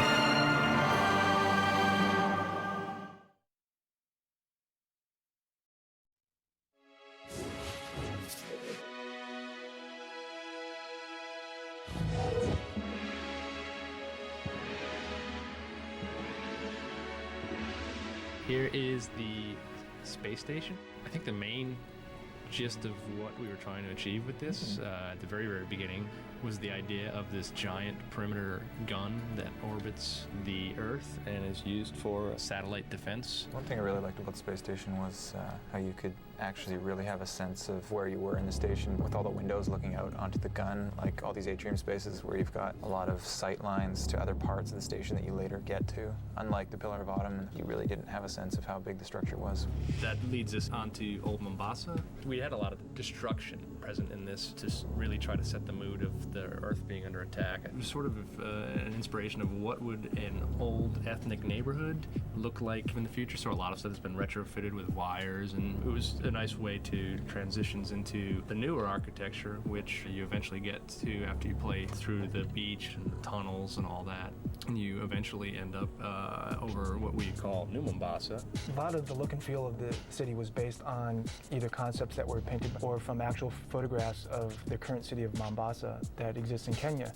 Here is the space station. I think the main gist of what we were trying to achieve with this at the very, very beginning was the idea of this giant perimeter gun that orbits the Earth and is used for satellite defense. One thing I really liked about the space station was how you could actually really have a sense of where you were in the station with all the windows looking out onto the gun, like all these atrium spaces where you've got a lot of sight lines to other parts of the station that you later get to. Unlike the Pillar of Autumn, you really didn't have a sense of how big the structure was. That leads us onto Old Mombasa. We had a lot of destruction present in this to really try to set the mood of the Earth being under attack. It was sort of an inspiration of what would an old ethnic neighborhood look like in the future. So a lot of stuff has been retrofitted with wires, and it was a nice way to transitions into the newer architecture, which you eventually get to after you play through the beach and the tunnels and all that. And you eventually end up over what we call New Mombasa. A lot of the look and feel of the city was based on either concepts that were painted or from actual photographs of the current city of Mombasa that exists in Kenya.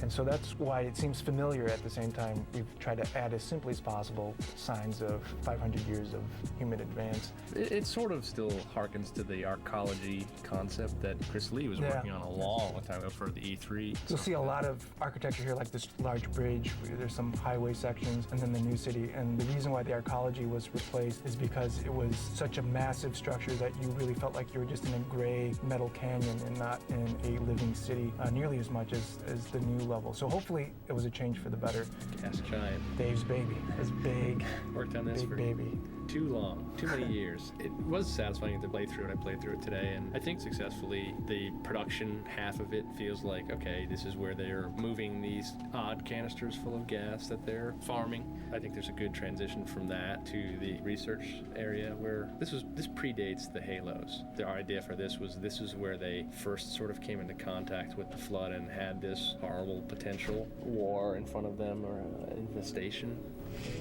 And so that's why it seems familiar. At the same time, we've tried to add as simply as possible signs of 500 years of human advance. It sort of still harkens to the arcology concept that Chris Lee was working on a long time ago for the E3. You'll see a lot of architecture here, like this large bridge. There's some highway sections, and then the new city. And the reason why the arcology was replaced is because it was such a massive structure that you really felt like you were just in a gray metal canyon and not in a living city, nearly as much as the new level. So hopefully it was a change for the better. Gas giant. Dave's baby. His big, worked on this big for baby. too long, too many years. It was satisfying to play through it. I played through it today, and I think successfully. The production half of it feels like, okay, this is where they're moving these odd canisters full of gas that they're farming. I think there's a good transition from that to the research area where this predates the Halos. Their idea for this is where they first sort of came into contact with the Flood and had this horrible potential war in front of them, or infestation.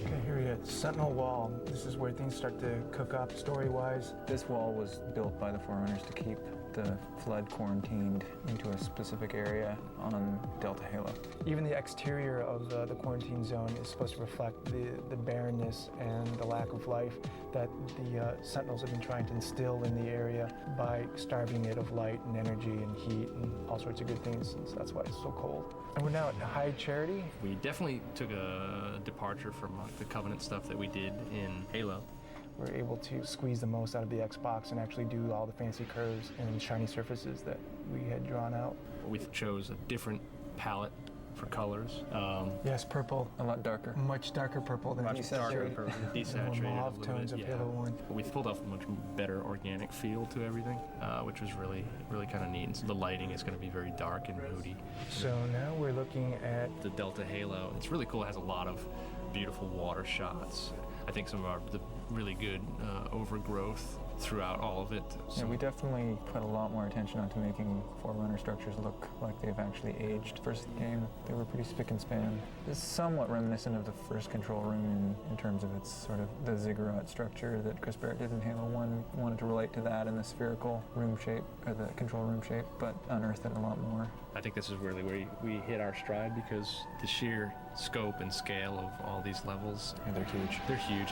Okay, here we go. Sentinel Wall. This is where things start to cook up story-wise. This wall was built by the Forerunners to keep the Flood quarantined into a specific area on Delta Halo. Even the exterior of the quarantine zone is supposed to reflect the barrenness and the lack of life that the Sentinels have been trying to instill in the area by starving it of light and energy and heat and all sorts of good things, and so that's why it's so cold. And we're now at High Charity. We definitely took a departure from the Covenant stuff that we did in Halo. We're able to squeeze the most out of the Xbox and actually do all the fancy curves and shiny surfaces that we had drawn out. We chose a different palette for colors. Yes, purple. A lot darker. Much darker purple than desaturated. Desaturated. Mauve tones of Halo 1. We pulled off a much better organic feel to everything, which was really kind of neat. And so the lighting is going to be very dark and moody. So now we're looking at the Delta Halo. It's really cool. It has a lot of beautiful water shots. I think some of the really good overgrowth throughout all of it. Yeah, we definitely put a lot more attention onto making Forerunner structures look like they've actually aged. First game, they were pretty spick and span. It's somewhat reminiscent of the first control room in terms of its sort of the ziggurat structure that Chris Barrett did in Halo 1. Wanted to relate to that in the spherical room shape, or the control room shape, but unearthed it a lot more. I think this is really where we hit our stride, because the sheer scope and scale of all these levels. Yeah, they're huge. They're huge.